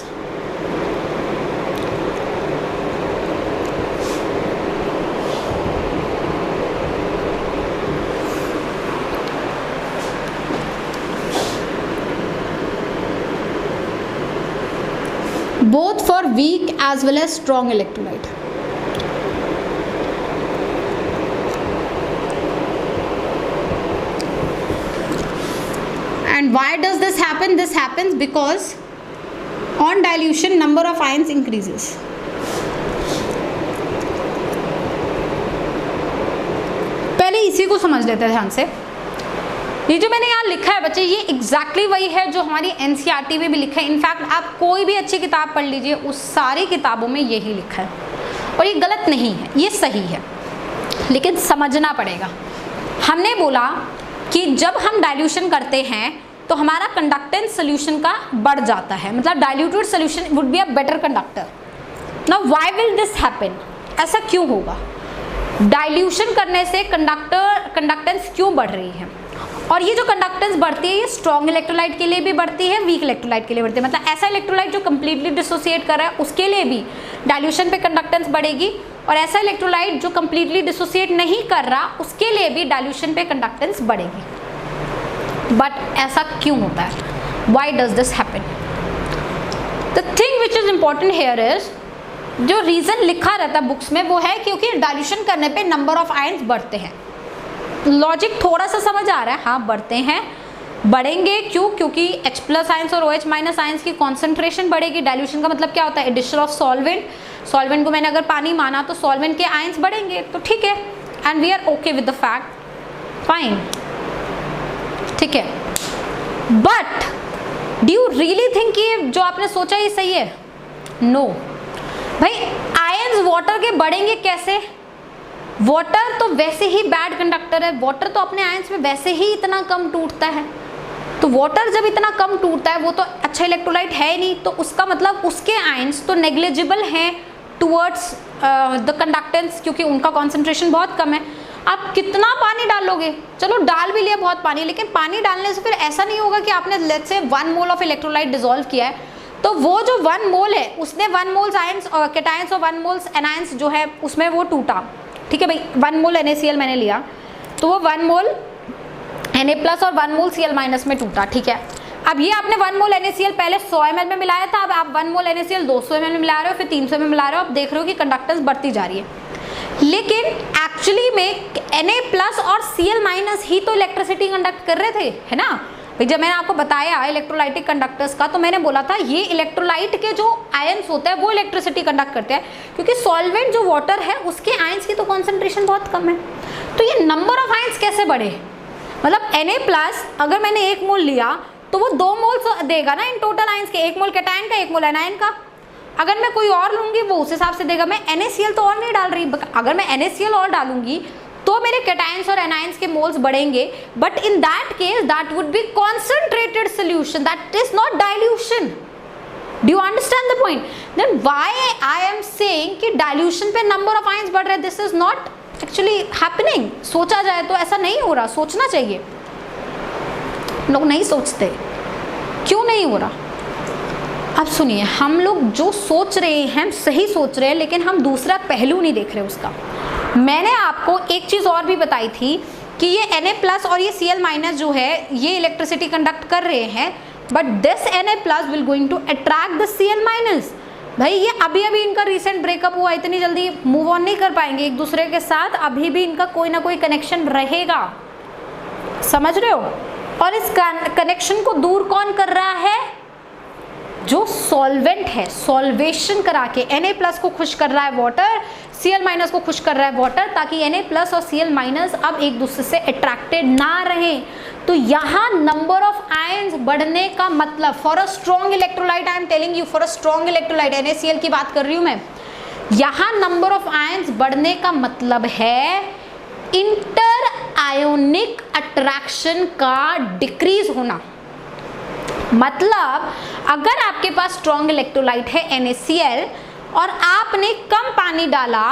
Both for weak as well as strong electrolyte. And why does this happen? This happens because on dilution number of ions increases. पहले इसी को समझ लेते हैं ध्यान से. ये जो मैंने यहाँ लिखा है बच्चे, ये एग्जैक्टली वही है जो हमारी एनसीईआरटी में भी लिखा है. इनफैक्ट आप कोई भी अच्छी किताब पढ़ लीजिए, उस सारी किताबों में यही लिखा है और ये गलत नहीं है, ये सही है, लेकिन समझना पड़ेगा. हमने बोला कि जब हम डाइल्यूशन करते हैं तो हमारा कंडक्टेंस सोल्यूशन का बढ़ जाता है, मतलब diluted solution would be a better conductor. Now why will this happen? ऐसा क्यों होगा? डाइल्यूशन करने से कंडक्टेंस क्यों बढ़ रही है? और ये जो कंडक्टेंस बढ़ती है ये स्ट्रॉन्ग इलेक्ट्रोलाइट के लिए भी बढ़ती है, वीक इलेक्ट्रोलाइट के लिए बढ़ती है. मतलब ऐसा इलेक्ट्रोलाइट जो कंप्लीटली डिसोसिएट कर रहा है उसके लिए भी डाइल्यूशन पे कंडक्टेंस बढ़ेगी, और ऐसा इलेक्ट्रोलाइट जो कंप्लीटली डिसोसिएट नहीं कर रहा उसके लिए भी डाइल्यूशन पे कंडक्टेंस बढ़ेगी. बट ऐसा क्यों होता है? Why does this happen? The thing which is important here is, जो रीज़न लिखा रहता है बुक्स में वो है क्योंकि डाइल्यूशन करने पे नंबर ऑफ आयंस बढ़ते हैं. लॉजिक थोड़ा सा समझ आ रहा है? हाँ बढ़ते हैं. बढ़ेंगे क्यों? क्योंकि H+ आयंस और OH- आयंस की कॉन्सेंट्रेशन बढ़ेगी. डाइल्यूशन का मतलब क्या होता है? Addition of solvent. सॉल्वेंट को मैंने अगर पानी माना तो सॉल्वेंट के आयंस बढ़ेंगे, तो ठीक है, and we are okay with the fact, fine, ठीक है. But do you really think कि जो आपने सोचा ये सही है? नो भाई, आयंस वाटर के बढ़ेंगे कैसे? वाटर तो वैसे ही बैड कंडक्टर है, वाटर तो अपने आयंस में वैसे ही इतना कम टूटता है, तो वाटर जब इतना कम टूटता है वो तो अच्छा इलेक्ट्रोलाइट है नहीं, तो उसका मतलब उसके आयंस तो नेग्लिजिबल हैं टुवर्ड्स द कंडक्टेंस, क्योंकि उनका कॉन्सेंट्रेशन बहुत कम है। आप कितना पानी डालोगे, चलो डाल भी लिया बहुत पानी, लेकिन पानी डालने से फिर ऐसा नहीं होगा कि आपने let's say 1 mole of electrolyte dissolve किया है, तो वो जो 1 मोल है उसने 1 मोल्स आयंस और कैटायंस और 1 मोल्स एनायंस जो है उसमें वो टूटा, ठीक है भाई। 1 मोल NaCl मैंने लिया तो वो 1 मोल Na+ और 1 मोल Cl- में टूटा, ठीक है। अब ये आपने 1 मोल NaCl पहले 100 ml में मिलाया था, अब आप 1 मोल NaCl 200 ml में मिला रहे हो, फिर 300 में मिला रहे हो, आप देख रहे हो कि कंडक्टेंस बढ़ती जा रही है। लेकिन एक्चुअली में Na+ और Cl- ही तो इलेक्ट्रिसिटी कंडक्ट कर रहे थे, है ना भाई। जब मैंने आपको बताया इलेक्ट्रोलाइटिक कंडक्टर्स का, तो मैंने बोला था ये इलेक्ट्रोलाइट के जो आयंस होते हैं वो इलेक्ट्रिसिटी कंडक्ट करते हैं, क्योंकि सॉल्वेंट जो वाटर है उसके आयंस की तो कॉन्सेंट्रेशन बहुत कम है। तो ये नंबर ऑफ आयंस कैसे बढ़े, मतलब Na+ अगर मैंने 1 मोल लिया तो वो 2 मोल देगा ना इन टोटल आयंस के, 1 मोल कैटायन का 1 मोल एनायन का। अगर मैं कोई और लूंगी वो उस हिसाब से देगा। मैं NaCl तो और नहीं डाल रही, अगर मैं NaCl और डालूंगी तो मेरे कैटायंस और एनायंस के मोल्स बढ़ेंगे, but in that case that would be concentrated solution, that is not dilution. Do you understand the point? Then why I am saying कि डाइल्यूशन पे नंबर ऑफ आयंस बढ़ रहे हैं, this is not actually happening. सोचा जाए तो ऐसा नहीं हो रहा, सोचना चाहिए, लोग नहीं सोचते। क्यों नहीं हो रहा? अब सुनिए, हम लोग जो सोच रहे हैं सही सोच रहे हैं, लेकिन हम दूसरा पहलू नहीं देख रहे उसका। मैंने आपको एक चीज़ और भी बताई थी कि ये Na+ और ये Cl- जो है ये इलेक्ट्रिसिटी कंडक्ट कर रहे हैं, but this Na+ will going to attract the Cl-। भाई ये अभी अभी इनका रिसेंट ब्रेकअप हुआ, इतनी जल्दी मूव ऑन नहीं कर पाएंगे एक दूसरे के साथ, अभी भी इनका कोई ना कोई कनेक्शन रहेगा, समझ रहे हो? और इस कनेक्शन को दूर कौन कर रहा है? जो सॉल्वेंट है, सॉल्वेशन करा के Na+ को खुश कर रहा है वाटर, Cl- को खुश कर रहा है वाटर, ताकि Na+ और Cl- अब एक दूसरे से अट्रैक्टेड ना रहे। तो यहाँ नंबर ऑफ आयंस बढ़ने का मतलब for a strong electrolyte, I am telling you, for a strong electrolyte NaCl की बात कर रही हूँ मैं, यहाँ नंबर ऑफ आयंस बढ़ने का मतलब है इंटर आयोनिक अट्रैक्शन का डिक्रीज होना। मतलब अगर आपके पास स्ट्रॉन्ग इलेक्ट्रोलाइट है NaCl और आपने कम पानी डाला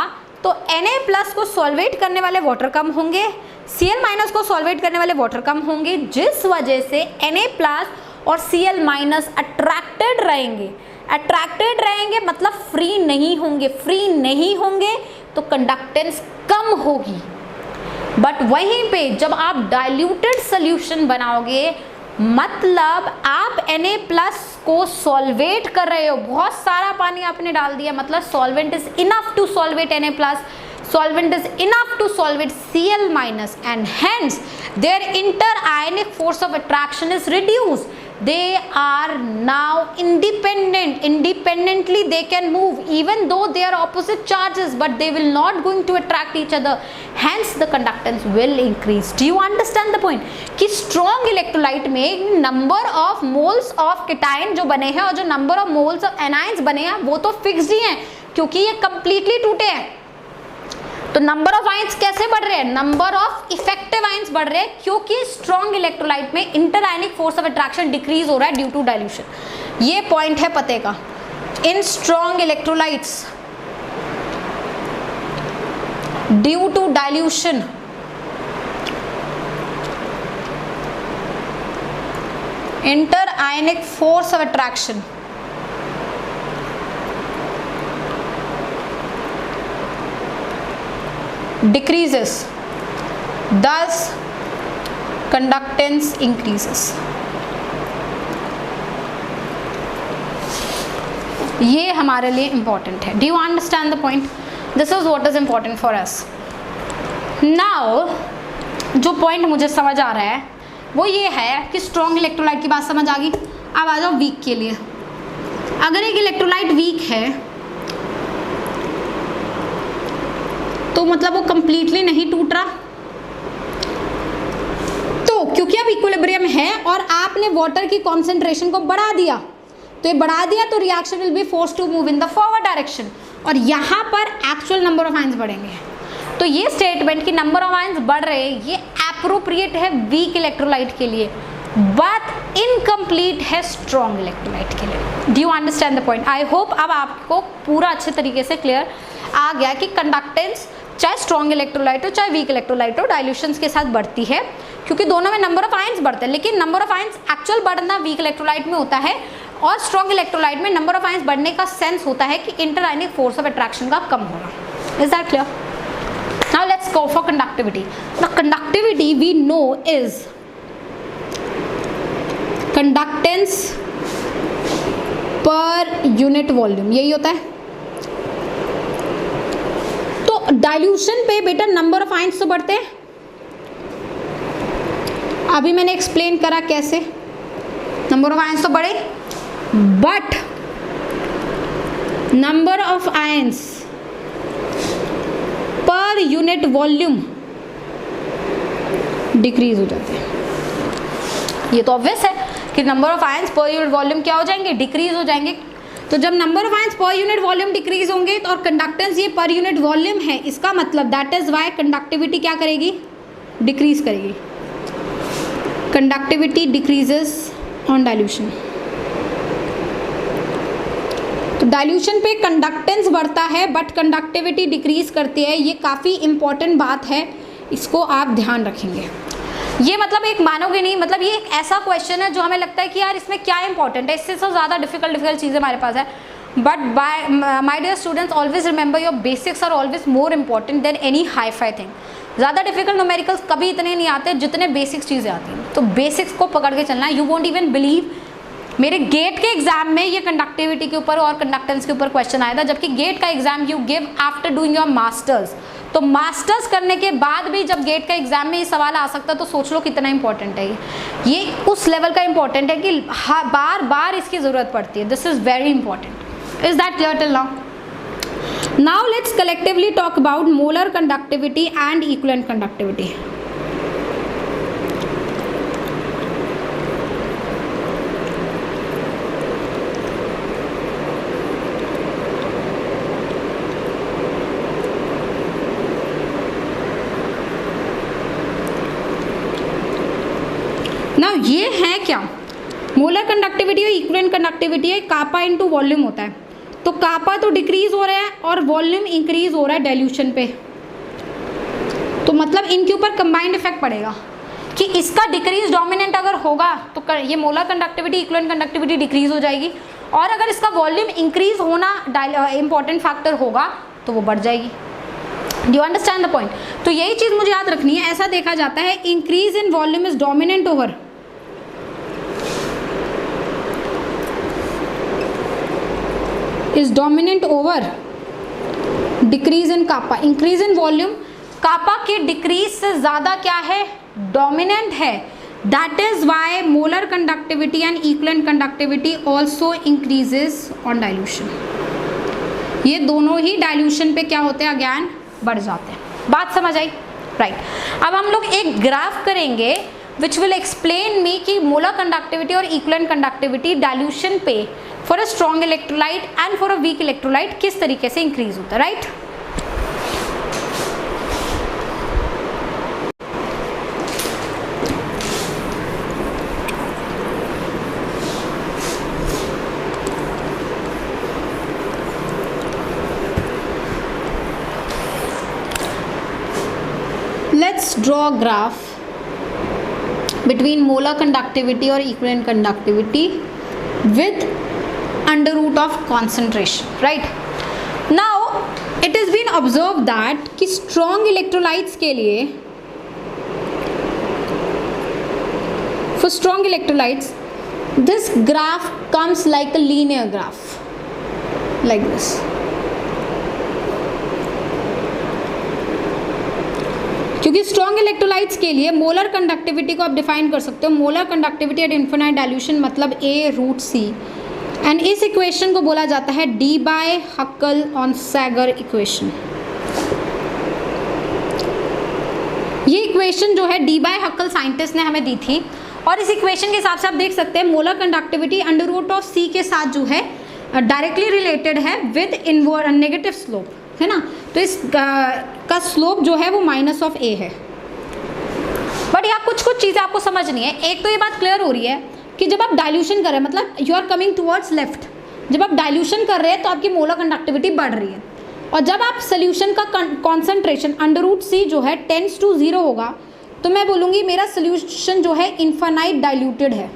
तो Na+ को सॉल्वेट करने वाले वाटर कम होंगे, Cl- को सॉल्वेट करने वाले वाटर कम होंगे, जिस वजह से Na+ और Cl- अट्रैक्टेड रहेंगे। अट्रैक्टेड रहेंगे मतलब फ्री नहीं होंगे, फ्री नहीं होंगे तो कंडक्टेंस कम होगी। बट वहीं पे जब आप डाइल्यूटेड सोल्यूशन बनाओगे, मतलब आप Na+ को सॉल्वेट कर रहे हो, बहुत सारा पानी आपने डाल दिया, मतलब solvent is enough to solvate Na+, solvent is enough to solvate Cl- and hence their inter-ionic force of attraction is reduced. They are now independent. Independently they can move even though they are opposite charges, but they will not going to attract each other. Hence the conductance will increase. Do you understand the point? कि strong electrolyte में number of moles of cation जो बने हैं और जो number of moles of anions बने हैं वो तो fixed ही हैं, क्योंकि ये completely टूटे हैं। तो नंबर ऑफ आयंस कैसे बढ़ रहे हैं? नंबर ऑफ इफेक्टिव आयंस बढ़ रहे हैं, क्योंकि स्ट्रॉन्ग इलेक्ट्रोलाइट में inter ionic force of attraction decrease हो रहा है ड्यू टू डाइल्यूशन। ये पॉइंट है पते का। In strong electrolytes due to dilution inter ionic force of attraction decreases, thus conductance increases. ये हमारे लिए important है. Do you understand the point? This is what is important for us. Now, जो point मुझे समझ आ रहा है वो ये है कि strong electrolyte की बात समझ आ गई. अब आ जाओ weak के लिए. अगर एक electrolyte weak है तो मतलब वो कंप्लीटली नहीं टूट रहा, तो क्योंकि अब इक्विलिब्रियम है और आपने वाटर की कॉन्सेंट्रेशन को बढ़ा दिया, तो ये बढ़ा दिया तो reaction will be force to move in the forward direction, और यहाँ पर एक्चुअल नंबर ऑफ आयंस बढ़ेंगे। तो ये स्टेटमेंट कि नंबर ऑफ आयंस बढ़ रहे हैं ये एप्रोप्रिएट है वीक इलेक्ट्रोलाइट के लिए, बट इनकम्प्लीट है स्ट्रॉन्ग इलेक्ट्रोलाइट के लिए। Do you understand the point? I hope अब आपको पूरा अच्छे तरीके से क्लियर आ गया कि कंडक्टेंस चाहे स्ट्रॉन्ग इलेक्ट्रोलाइट हो चाहे वीक इलेक्ट्रोलाइट हो डाइल्यूशंस के साथ बढ़ती है, क्योंकि दोनों में नंबर ऑफ आयंस बढ़ते हैं, लेकिन नंबर ऑफ आयंस एक्चुअल बढ़ना वीक इलेक्ट्रोलाइट में होता है और स्ट्रॉन्ग इलेक्ट्रोलाइट में नंबर ऑफ आयंस बढ़ने का सेंस होता है कि इंटरआयनिक फोर्स ऑफ अट्रैक्शन का कम होना। Is that clear? Now let's go for conductivity. The conductivity we know is conductance per unit volume, यही होता है। तो डाइल्यूशन पे बेटा नंबर ऑफ आयंस तो बढ़ते हैं, अभी मैंने एक्सप्लेन करा कैसे नंबर ऑफ आयंस तो बढ़े, बट नंबर ऑफ आयंस पर यूनिट वॉल्यूम डिक्रीज हो जाते हैं। ये तो ऑब्वियस है कि नंबर ऑफ आयंस पर यूनिट वॉल्यूम क्या हो जाएंगे? डिक्रीज हो जाएंगे। तो जब नंबर ऑफ आयंस पर यूनिट वॉल्यूम डिक्रीज होंगे तो और कंडक्टेंस ये पर यूनिट वॉल्यूम है, इसका मतलब दैट इज वाई कंडक्टिविटी क्या करेगी? डिक्रीज करेगी। Conductivity decreases on dilution. तो डाइल्यूशन पे कंडक्टेंस बढ़ता है बट कंडक्टिविटी डिक्रीज करती है। ये काफ़ी इंपॉर्टेंट बात है, इसको आप ध्यान रखेंगे। ये मतलब एक मानोगे नहीं, मतलब ये एक ऐसा क्वेश्चन है जो हमें लगता है कि यार इसमें क्या इंपॉर्टेंट है, इससे तो ज़्यादा डिफिकल्ट चीज़ें हमारे पास है। But my dear students always remember your basics are always more important than any hi fi thing. ज़्यादा डिफिकल्ट न्यूमेरिकल्स कभी इतने नहीं आते जितने बेसिक्स चीज़ें आती हैं। तो बेसिक्स को पकड़ के चलना है। यू वोंट इवन बिलीव मेरे गेट के एग्जाम में ये कंडक्टिविटी के ऊपर और कंडक्टेंस के ऊपर क्वेश्चन आया था, जबकि गेट का exam you give after doing your masters. तो मास्टर्स करने के बाद भी जब गेट का एग्जाम में ये सवाल आ सकता है तो सोच लो कितना इंपॉर्टेंट है ये उस लेवल का इंपॉर्टेंट है कि बार बार इसकी ज़रूरत पड़ती है। This is very important. Is that clear till now? Now let's collectively talk about molar conductivity and equivalent conductivity. Now ये है क्या? मोलर कंडक्टिविटी और इक्विवेलेंट कंडक्टिविटी है, कापा इनटू वॉल्यूम होता है। तो कापा तो डिक्रीज हो रहा है और वॉल्यूम इंक्रीज हो रहा है डाइल्यूशन पे, तो मतलब इनके ऊपर कंबाइंड इफेक्ट पड़ेगा कि इसका डिक्रीज डोमिनेंट अगर होगा तो ये molar conductivity equivalent conductivity decrease हो जाएगी, और अगर इसका वॉल्यूम इंक्रीज होना इंपॉर्टेंट फैक्टर होगा तो वो बढ़ जाएगी। Do you understand the point? तो यही चीज़ मुझे याद रखनी है। ऐसा देखा जाता है increase in volume is dominant over is dominant over decrease in kappa. Increase in volume kappa के decrease से ज़्यादा क्या है? dominant है। That is why molar conductivity and equivalent conductivity also increases on dilution. ये दोनों ही dilution पे क्या होते हैं? अगेन बढ़ जाते हैं। बात समझ आई? राइट। अब हम लोग एक ग्राफ करेंगे which will explain me कि molar conductivity और equivalent conductivity dilution पे for a strong electrolyte and for a weak electrolyte किस तरीके से increase होता है, right? Let's draw a graph between molar conductivity or equivalent conductivity with under root of concentration, right? Now it has been observed that कि strong electrolytes के लिए, for strong electrolytes this graph comes like a linear graph like this. क्योंकि strong electrolytes के लिए molar conductivity को आप define कर सकते हो, molar conductivity at infinite dilution मतलब A रूट C, एंड इस इक्वेशन को बोला जाता है Debye Hückel Onsager equation. ये इक्वेशन जो है डी बाय हक्कल साइंटिस्ट ने हमें दी थी, और इस इक्वेशन के हिसाब से आप देख सकते हैं molar conductivity under root of C के साथ जो है डायरेक्टली रिलेटेड है विद इनवर्ड नेगेटिव स्लोप, है ना। तो इस का स्लोप जो है वो माइनस ऑफ ए है। बट यहाँ कुछ कुछ चीज़ें आपको समझनी है। एक तो ये बात क्लियर हो रही है कि जब आप डाइल्यूशन कर रहे हैं, मतलब you are coming towards left, जब आप डाइल्यूशन कर रहे हैं तो आपकी मोलर कंडक्टिविटी बढ़ रही है, और जब आप सोल्यूशन का कॉन्सेंट्रेशन √C जो है टेंड्स टू 0 होगा, तो मैं बोलूँगी मेरा सोल्यूशन जो है इन्फानाइट डाइल्यूटेड है,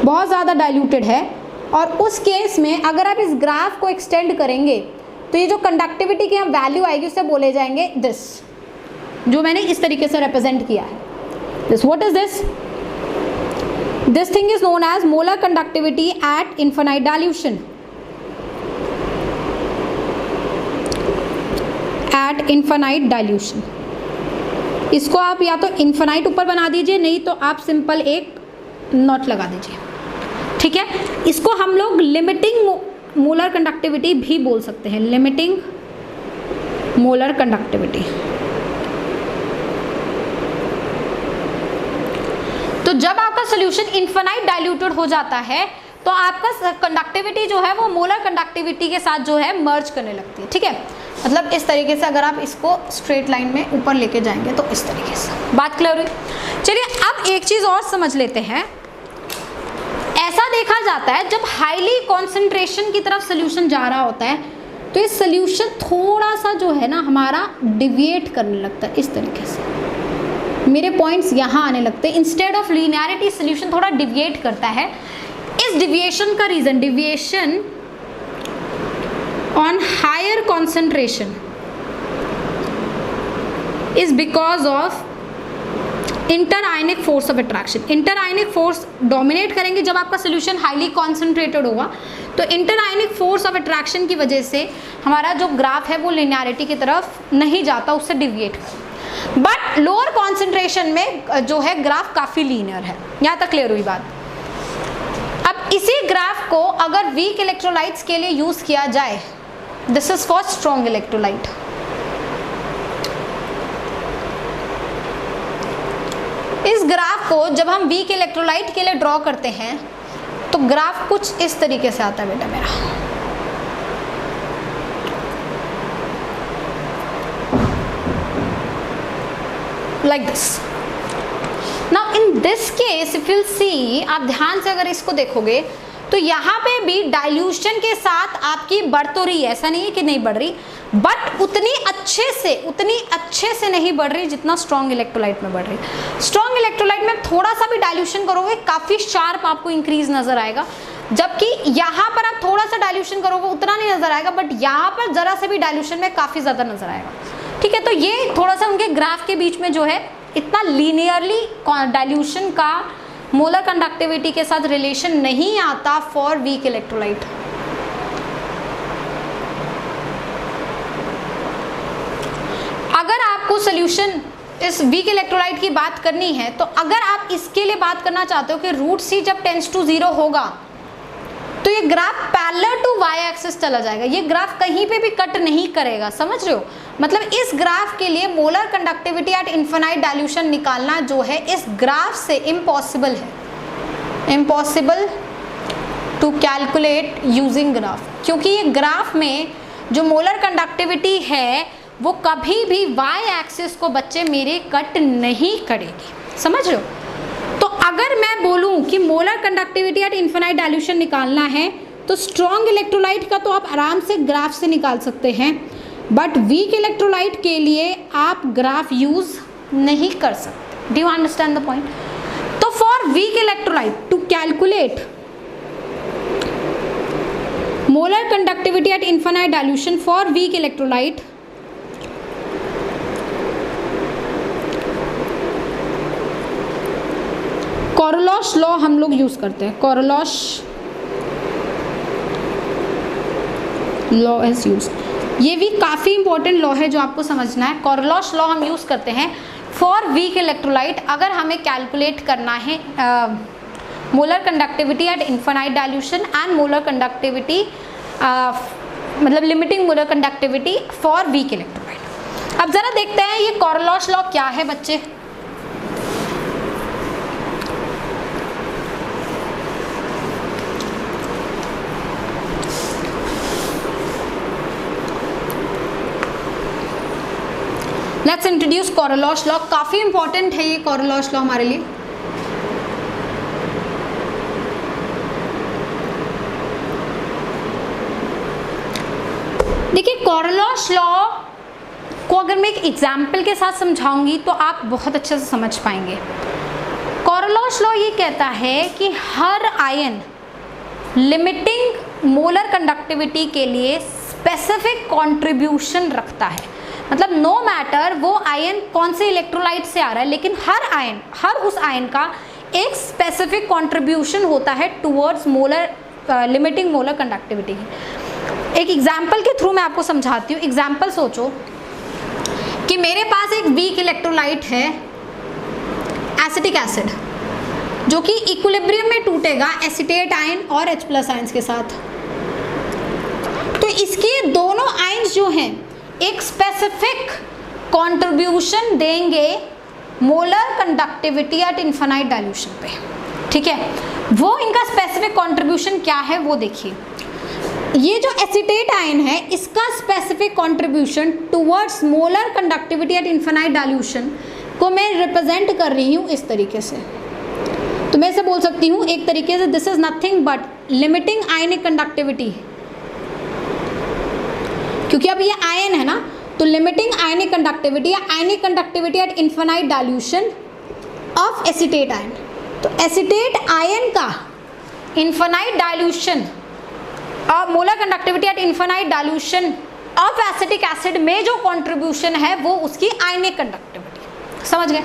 बहुत ज़्यादा डाइल्यूटेड है। और उस केस में अगर आप इस ग्राफ को एक्सटेंड करेंगे तो ये जो कंडक्टिविटी की यहाँ वैल्यू आएगी उसे बोले जाएंगे दिस, जो मैंने इस तरीके से रिप्रेजेंट किया है। This, what is this? This thing is known as molar conductivity at infinite dilution, at infinite dilution. इसको आप या तो इन्फानाइट ऊपर बना दीजिए, नहीं तो आप सिंपल एक नॉट लगा दीजिए, ठीक है। इसको हम लोग लिमिटिंग मोलर कंडक्टिविटी भी बोल सकते हैं, लिमिटिंग मोलर कंडक्टिविटी। तो जब आपका सॉल्यूशन इन्फानाइट डाइल्यूटेड हो जाता है तो आपका कंडक्टिविटी जो है वो मोलर कंडक्टिविटी के साथ जो है मर्ज करने लगती है, ठीक है। मतलब इस तरीके से अगर आप इसको स्ट्रेट लाइन में ऊपर लेके जाएंगे तो इस तरीके से। बात क्लियर हुई? चलिए अब एक चीज़ और समझ लेते हैं। ऐसा देखा जाता है जब हाईली कॉन्सेंट्रेशन की तरफ सोल्यूशन जा रहा होता है तो ये सोल्यूशन थोड़ा सा जो है ना हमारा डिविएट करने लगता है, इस तरीके से मेरे पॉइंट्स यहाँ आने लगते हैं। इंस्टेड ऑफ लीनियरिटी सोल्यूशन थोड़ा डिविएट करता है। इस डिविएशन का reason, deviation on higher concentration is because of interionic force of attraction. Interionic force dominate करेंगे जब आपका सोल्यूशन हाईली कॉन्सेंट्रेटेड होगा, तो इंटरआयनिक फोर्स ऑफ अट्रैक्शन की वजह से हमारा जो ग्राफ है वो लिनियरिटी की तरफ नहीं जाता, उससे डिविएट कर। बट लोअर कॉन्सेंट्रेशन में जो है ग्राफ काफ़ी लीनियर है। यहाँ तक क्लियर हुई बात? अब इसी ग्राफ को अगर वीक इलेक्ट्रोलाइट्स के लिए यूज़ किया जाए, this is for strong electrolyte. इस ग्राफ को जब हम वीक इलेक्ट्रोलाइट के लिए ड्रॉ करते हैं तो ग्राफ कुछ इस तरीके से आता है बेटा मेरा। Like this. Now in this case if you see, आप ध्यान से अगर इसको देखोगे तो यहाँ पे भी डाइल्यूशन के साथ आपकी बढ़ तो रही है, ऐसा नहीं है कि नहीं बढ़ रही, बट उतनी अच्छे से नहीं बढ़ रही जितना स्ट्रॉन्ग इलेक्ट्रोलाइट में बढ़ रही। स्ट्रॉन्ग इलेक्ट्रोलाइट में थोड़ा सा भी डाइल्यूशन करोगे काफ़ी शार्प आपको इंक्रीज नजर आएगा, जबकि यहाँ पर आप थोड़ा सा डाइल्यूशन करोगे उतना नहीं नजर आएगा, बट यहाँ पर जरा से भी डाइल्यूशन में काफ़ी ज़्यादा नजर आएगा, ठीक है। तो ये थोड़ा सा उनके ग्राफ के बीच में जो है इतना लीनियरली डाइल्यूशन का मोलर कंडक्टिविटी के साथ रिलेशन नहीं आता फॉर वीक इलेक्ट्रोलाइट। अगर आपको सोल्यूशन इस वीक इलेक्ट्रोलाइट की बात करनी है तो अगर आप इसके लिए बात करना चाहते हो कि √C जब टेंड्स टू 0 होगा तो ये graph parallel to Y axis चला जाएगा, ये ग्राफ कहीं पे भी कट नहीं करेगा, समझ रहे हो। मतलब इस ग्राफ के लिए molar conductivity at infinite dilution निकालना जो है इस ग्राफ से इम्पॉसिबल है, impossible to calculate using graph, क्योंकि ये ग्राफ में जो मोलर कंडक्टिविटी है वो कभी भी वाई एक्सिस को बच्चे मेरे कट नहीं करेगी, समझ रहे हो। तो अगर मैं बोलूं कि molar conductivity at infinite dilution निकालना है तो स्ट्रॉन्ग इलेक्ट्रोलाइट का तो आप आराम से ग्राफ से निकाल सकते हैं, बट वीक इलेक्ट्रोलाइट के लिए आप ग्राफ यूज नहीं कर सकते। Do you understand the point? तो for weak electrolyte to calculate molar conductivity at infinite dilution for weak electrolyte, Kohlrausch law हम लोग यूज करते हैं, कोरोलॉश लॉ इज यूज। ये भी काफ़ी इंपॉर्टेंट लॉ है जो आपको समझना है। कोरोलॉश लॉ हम यूज़ करते हैं फॉर वीक इलेक्ट्रोलाइट अगर हमें कैलकुलेट करना है molar conductivity at infinite dilution and molar conductivity मतलब limiting molar conductivity for weak electrolyte. अब ज़रा देखते हैं ये कोरोलॉश लॉ क्या है बच्चे। Let's introduce Kohlrausch law. काफी इंपॉर्टेंट है ये कोरोलॉस लॉ हमारे लिए। देखिए कोरोलॉस लॉ को अगर मैं एक एग्जाम्पल के साथ समझाऊंगी तो आप बहुत अच्छे से समझ पाएंगे। कोरोलॉस लॉ ये कहता है कि हर आयन लिमिटिंग मोलर कंडक्टिविटी के लिए स्पेसिफिक कंट्रीब्यूशन रखता है। मतलब नो मैटर वो आयन कौन से इलेक्ट्रोलाइट से आ रहा है, लेकिन हर उस आयन का एक स्पेसिफिक कंट्रीब्यूशन होता है towards molar limiting molar conductivity. एक एग्जाम्पल के थ्रू मैं आपको समझाती हूँ। एग्जाम्पल सोचो कि मेरे पास एक वीक इलेक्ट्रोलाइट है एसिटिक एसिड, जो कि इक्विलिब्रियम में टूटेगा एसिटेट आयन और H+ आयंस के साथ। तो इसके दोनों आयंस जो हैं एक स्पेसिफिक कंट्रीब्यूशन देंगे molar conductivity at infinite dilution पे, ठीक है। वो इनका स्पेसिफिक कंट्रीब्यूशन क्या है वो देखिए। ये जो एसिटेट आयन है इसका specific contribution towards molar conductivity at infinite dilution को मैं रिप्रेजेंट कर रही हूँ इस तरीके से। तो मैं इसे बोल सकती हूँ एक तरीके से this is nothing but limiting ionic conductivity, क्योंकि अब ये आयन है ना, तो लिमिटिंग आयनिक कंडक्टिविटी या ionic conductivity at infinite dilution of acetate ion. तो एसिटेट आयन का इनफाइनाइट डाइल्यूशन और molar conductivity at infinite dilution of acetic acid में जो कंट्रीब्यूशन है वो उसकी आयनिक कंडक्टिविटी, समझ गए।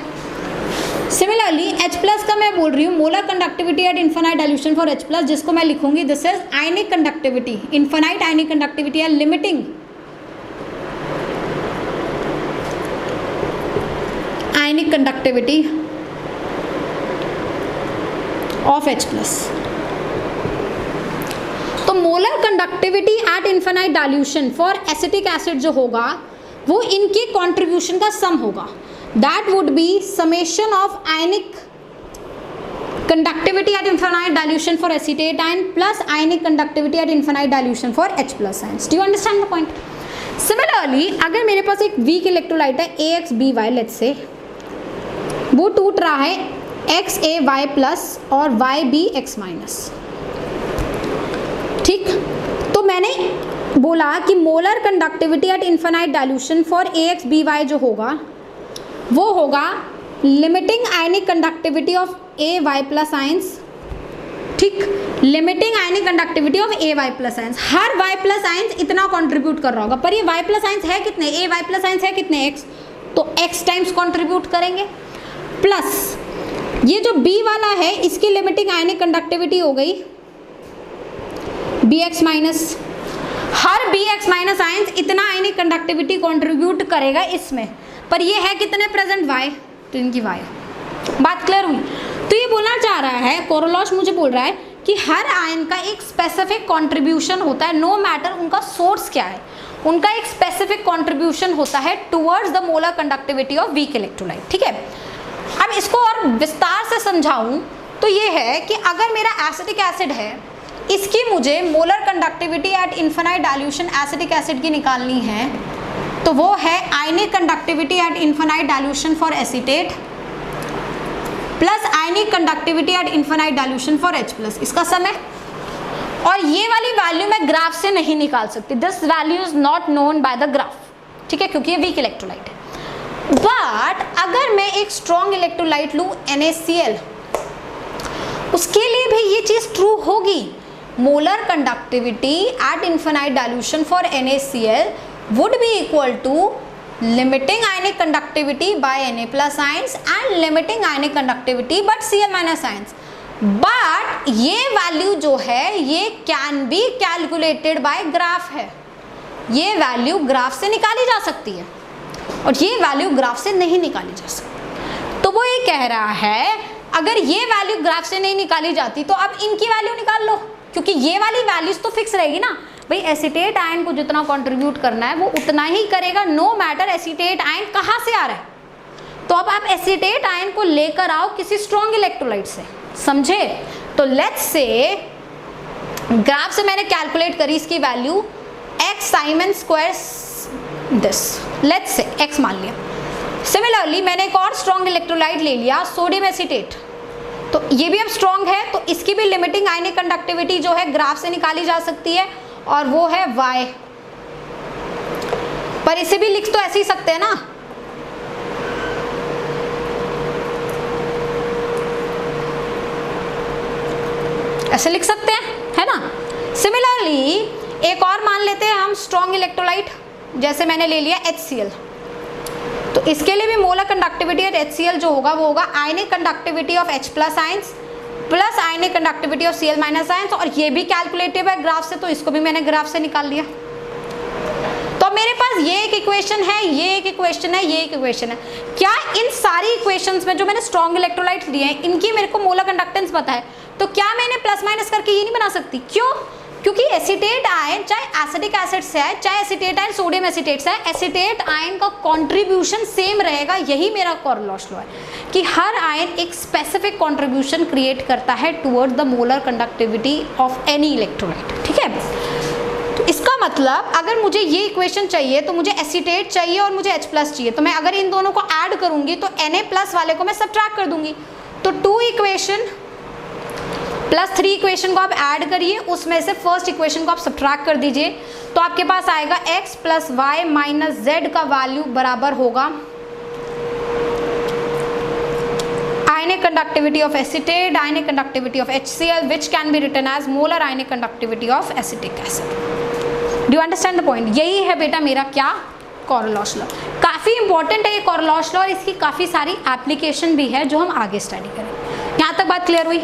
सिमिलरली H+ का मैं बोल रही हूँ molar conductivity at infinite dilution for H+, जिसको मैं लिखूंगी this is ionic conductivity, infinite ionic conductivity या limiting ionic conductivity of H+। तो molar conductivity at infinite dilution for acetic acid जो होगा वो इनके कंट्रीब्यूशन का सम होगा। That would be summation of ionic conductivity at infinite dilution for acetate ion plus ionic conductivity at infinite dilution for H+ ions. Do you understand the point? Similarly अगर मेरे पास एक weak electrolyte है AXBY, let's say वो टूट रहा है XAY+ और YBX-, ठीक। तो मैंने बोला कि molar conductivity at infinite dilution for AXBY जो होगा वो होगा limiting ionic conductivity of AY+ ions, ठीक। Limiting ionic conductivity of AY+ ions, हर Y+ आयंस इतना कंट्रीब्यूट कर रहा होगा, पर ये Y+ आयंस है कितने, AY+ आयंस है कितने, X, तो X टाइम्स कंट्रीब्यूट करेंगे। प्लस ये जो B वाला है इसकी लिमिटिंग आयनिक कंडक्टिविटी हो गई BX-, हर BX- आयंस इतना आयनिक कंडक्टिविटी कंट्रीब्यूट करेगा इसमें, पर ये है कितने प्रेजेंट Y, तो इनकी Y। बात क्लियर हुई? तो ये बोलना चाह रहा है, कोरोलॉस मुझे बोल रहा है कि हर आयन का एक स्पेसिफिक कंट्रीब्यूशन होता है, नो मैटर उनका सोर्स क्या है, उनका एक स्पेसिफिक कंट्रीब्यूशन होता है towards the molar conductivity of weak electrolyte, ठीक है। अब इसको और विस्तार से समझाऊं तो ये है कि अगर मेरा एसिटिक एसिड है, इसकी मुझे molar conductivity at infinite dilution acetic acid की निकालनी है, तो वो है ionic conductivity at infinite dilution for acetate plus ionic conductivity at infinite dilution for H+, इसका सम है। और ये वाली वैल्यू मैं ग्राफ से नहीं निकाल सकती, this value is not known by the graph, ठीक है, क्योंकि ये वीक इलेक्ट्रोलाइट है। बट अगर मैं एक स्ट्रॉन्ग इलेक्ट्रोलाइट लूँ NaCl, उसके लिए भी ये चीज ट्रू होगी। Molar conductivity at infinite dilution for NaCl would be equal to limiting ionic conductivity by Na+ ions and limiting ionic conductivity but Cl- ions। but ये वैल्यू जो है ये can be calculated by graph है, ये value graph से निकाली जा सकती है और ये वैल्यू ग्राफ से नहीं निकाली जा सकती। तो वो ये कह रहा है अगर ये वैल्यू ग्राफ से नहीं निकाली जाती तो अब इनकी वैल्यू निकाल लो, क्योंकि ये वाली वैल्यूज तो फिक्स रहेगी ना भाई, एसीटेट आयन को जितना कंट्रीब्यूट करना है वो उतना ही करेगा, नो मैटर एसीटेट आयन कहाँ से आ रहा है। तो अब आप एसीटेट आयन को लेकर आओ किसी स्ट्रॉन्ग इलेक्ट्रोलाइट से, समझे। तो लेट्स से ग्राफ से मैंने कैलकुलेट करी इसकी value x Simon square this, let's say x मान लिया, सिमिलरली मैंने एक और स्ट्रॉन्ग इलेक्ट्रोलाइट ले लिया, सोडियम एसीटेट, तो ये भी अब स्ट्रॉन्ग है, तो इसकी भी लिमिटिंग आयनिक कंडक्टिविटी जो है ग्राफ से निकाली जा सकती है और वो है Y। पर इसे भी लिख तो ऐसे ही सकते हैं ना, ऐसे लिख सकते हैं, है ना। सिमिलरली एक और मान लेते हैं हम स्ट्रॉन्ग इलेक्ट्रोलाइट, जैसे मैंने ले लिया HCl, तो इसके लिए भी मोलर कंडक्टिविटी ऑफ HCl जो होगा वो होगा ionic conductivity of H plus ions plus ionic conductivity of Cl minus ions, और ये भी कैलकुलेटिव है ग्राफ से, तो इसको भी मैंने ग्राफ से निकाल लिया। तो मेरे पास ये एक इक्वेशन है, ये एक इक्वेशन है, ये एक इक्वेशन है। क्या इन सारी इक्वेशंस में जो मैंने स्ट्रॉन्ग इलेक्ट्रोलाइट्स लिए हैं इनकी मेरे को मोलर कंडक्टेंस पता है, तो क्या मैंने प्लस माइनस करके ये नहीं बना सकती? क्यों? क्योंकि एसीटेट आयन चाहे एसिडिक एसिड से है, चाहे एसीटेट आयन सोडियम एसीटेट से है, एसीटेट आयन का कंट्रीब्यूशन सेम रहेगा। यही मेरा कोरलॉश लॉ है कि हर आयन एक स्पेसिफिक कंट्रीब्यूशन क्रिएट करता है toward the molar conductivity of any electrolyte. ठीक है, तो इसका मतलब अगर मुझे ये इक्वेशन चाहिए तो मुझे एसीटेट चाहिए और मुझे H प्लस चाहिए, तो मैं अगर इन दोनों को ऐड करूंगी तो Na प्लस वाले को मैं सब्ट्रैक्ट कर दूंगी, तो 2 इक्वेशन प्लस 3 इक्वेशन को आप ऐड करिए, उसमें से फर्स्ट इक्वेशन को आप सब्ट्रैक्ट कर दीजिए, तो आपके पास आएगा x plus Y minus Z का वैल्यू बराबर होगा ionic conductivity of acetate, ionic conductivity of HCl, which can be written as molar ionic conductivity of acetic acid. Do you understand the point? यही है बेटा मेरा क्या, कोरलॉश लॉ। काफ़ी important है ये कोरलॉश लॉ और इसकी काफ़ी सारी एप्लीकेशन भी है जो हम आगे स्टडी करें। यहाँ तक बात क्लियर हुई?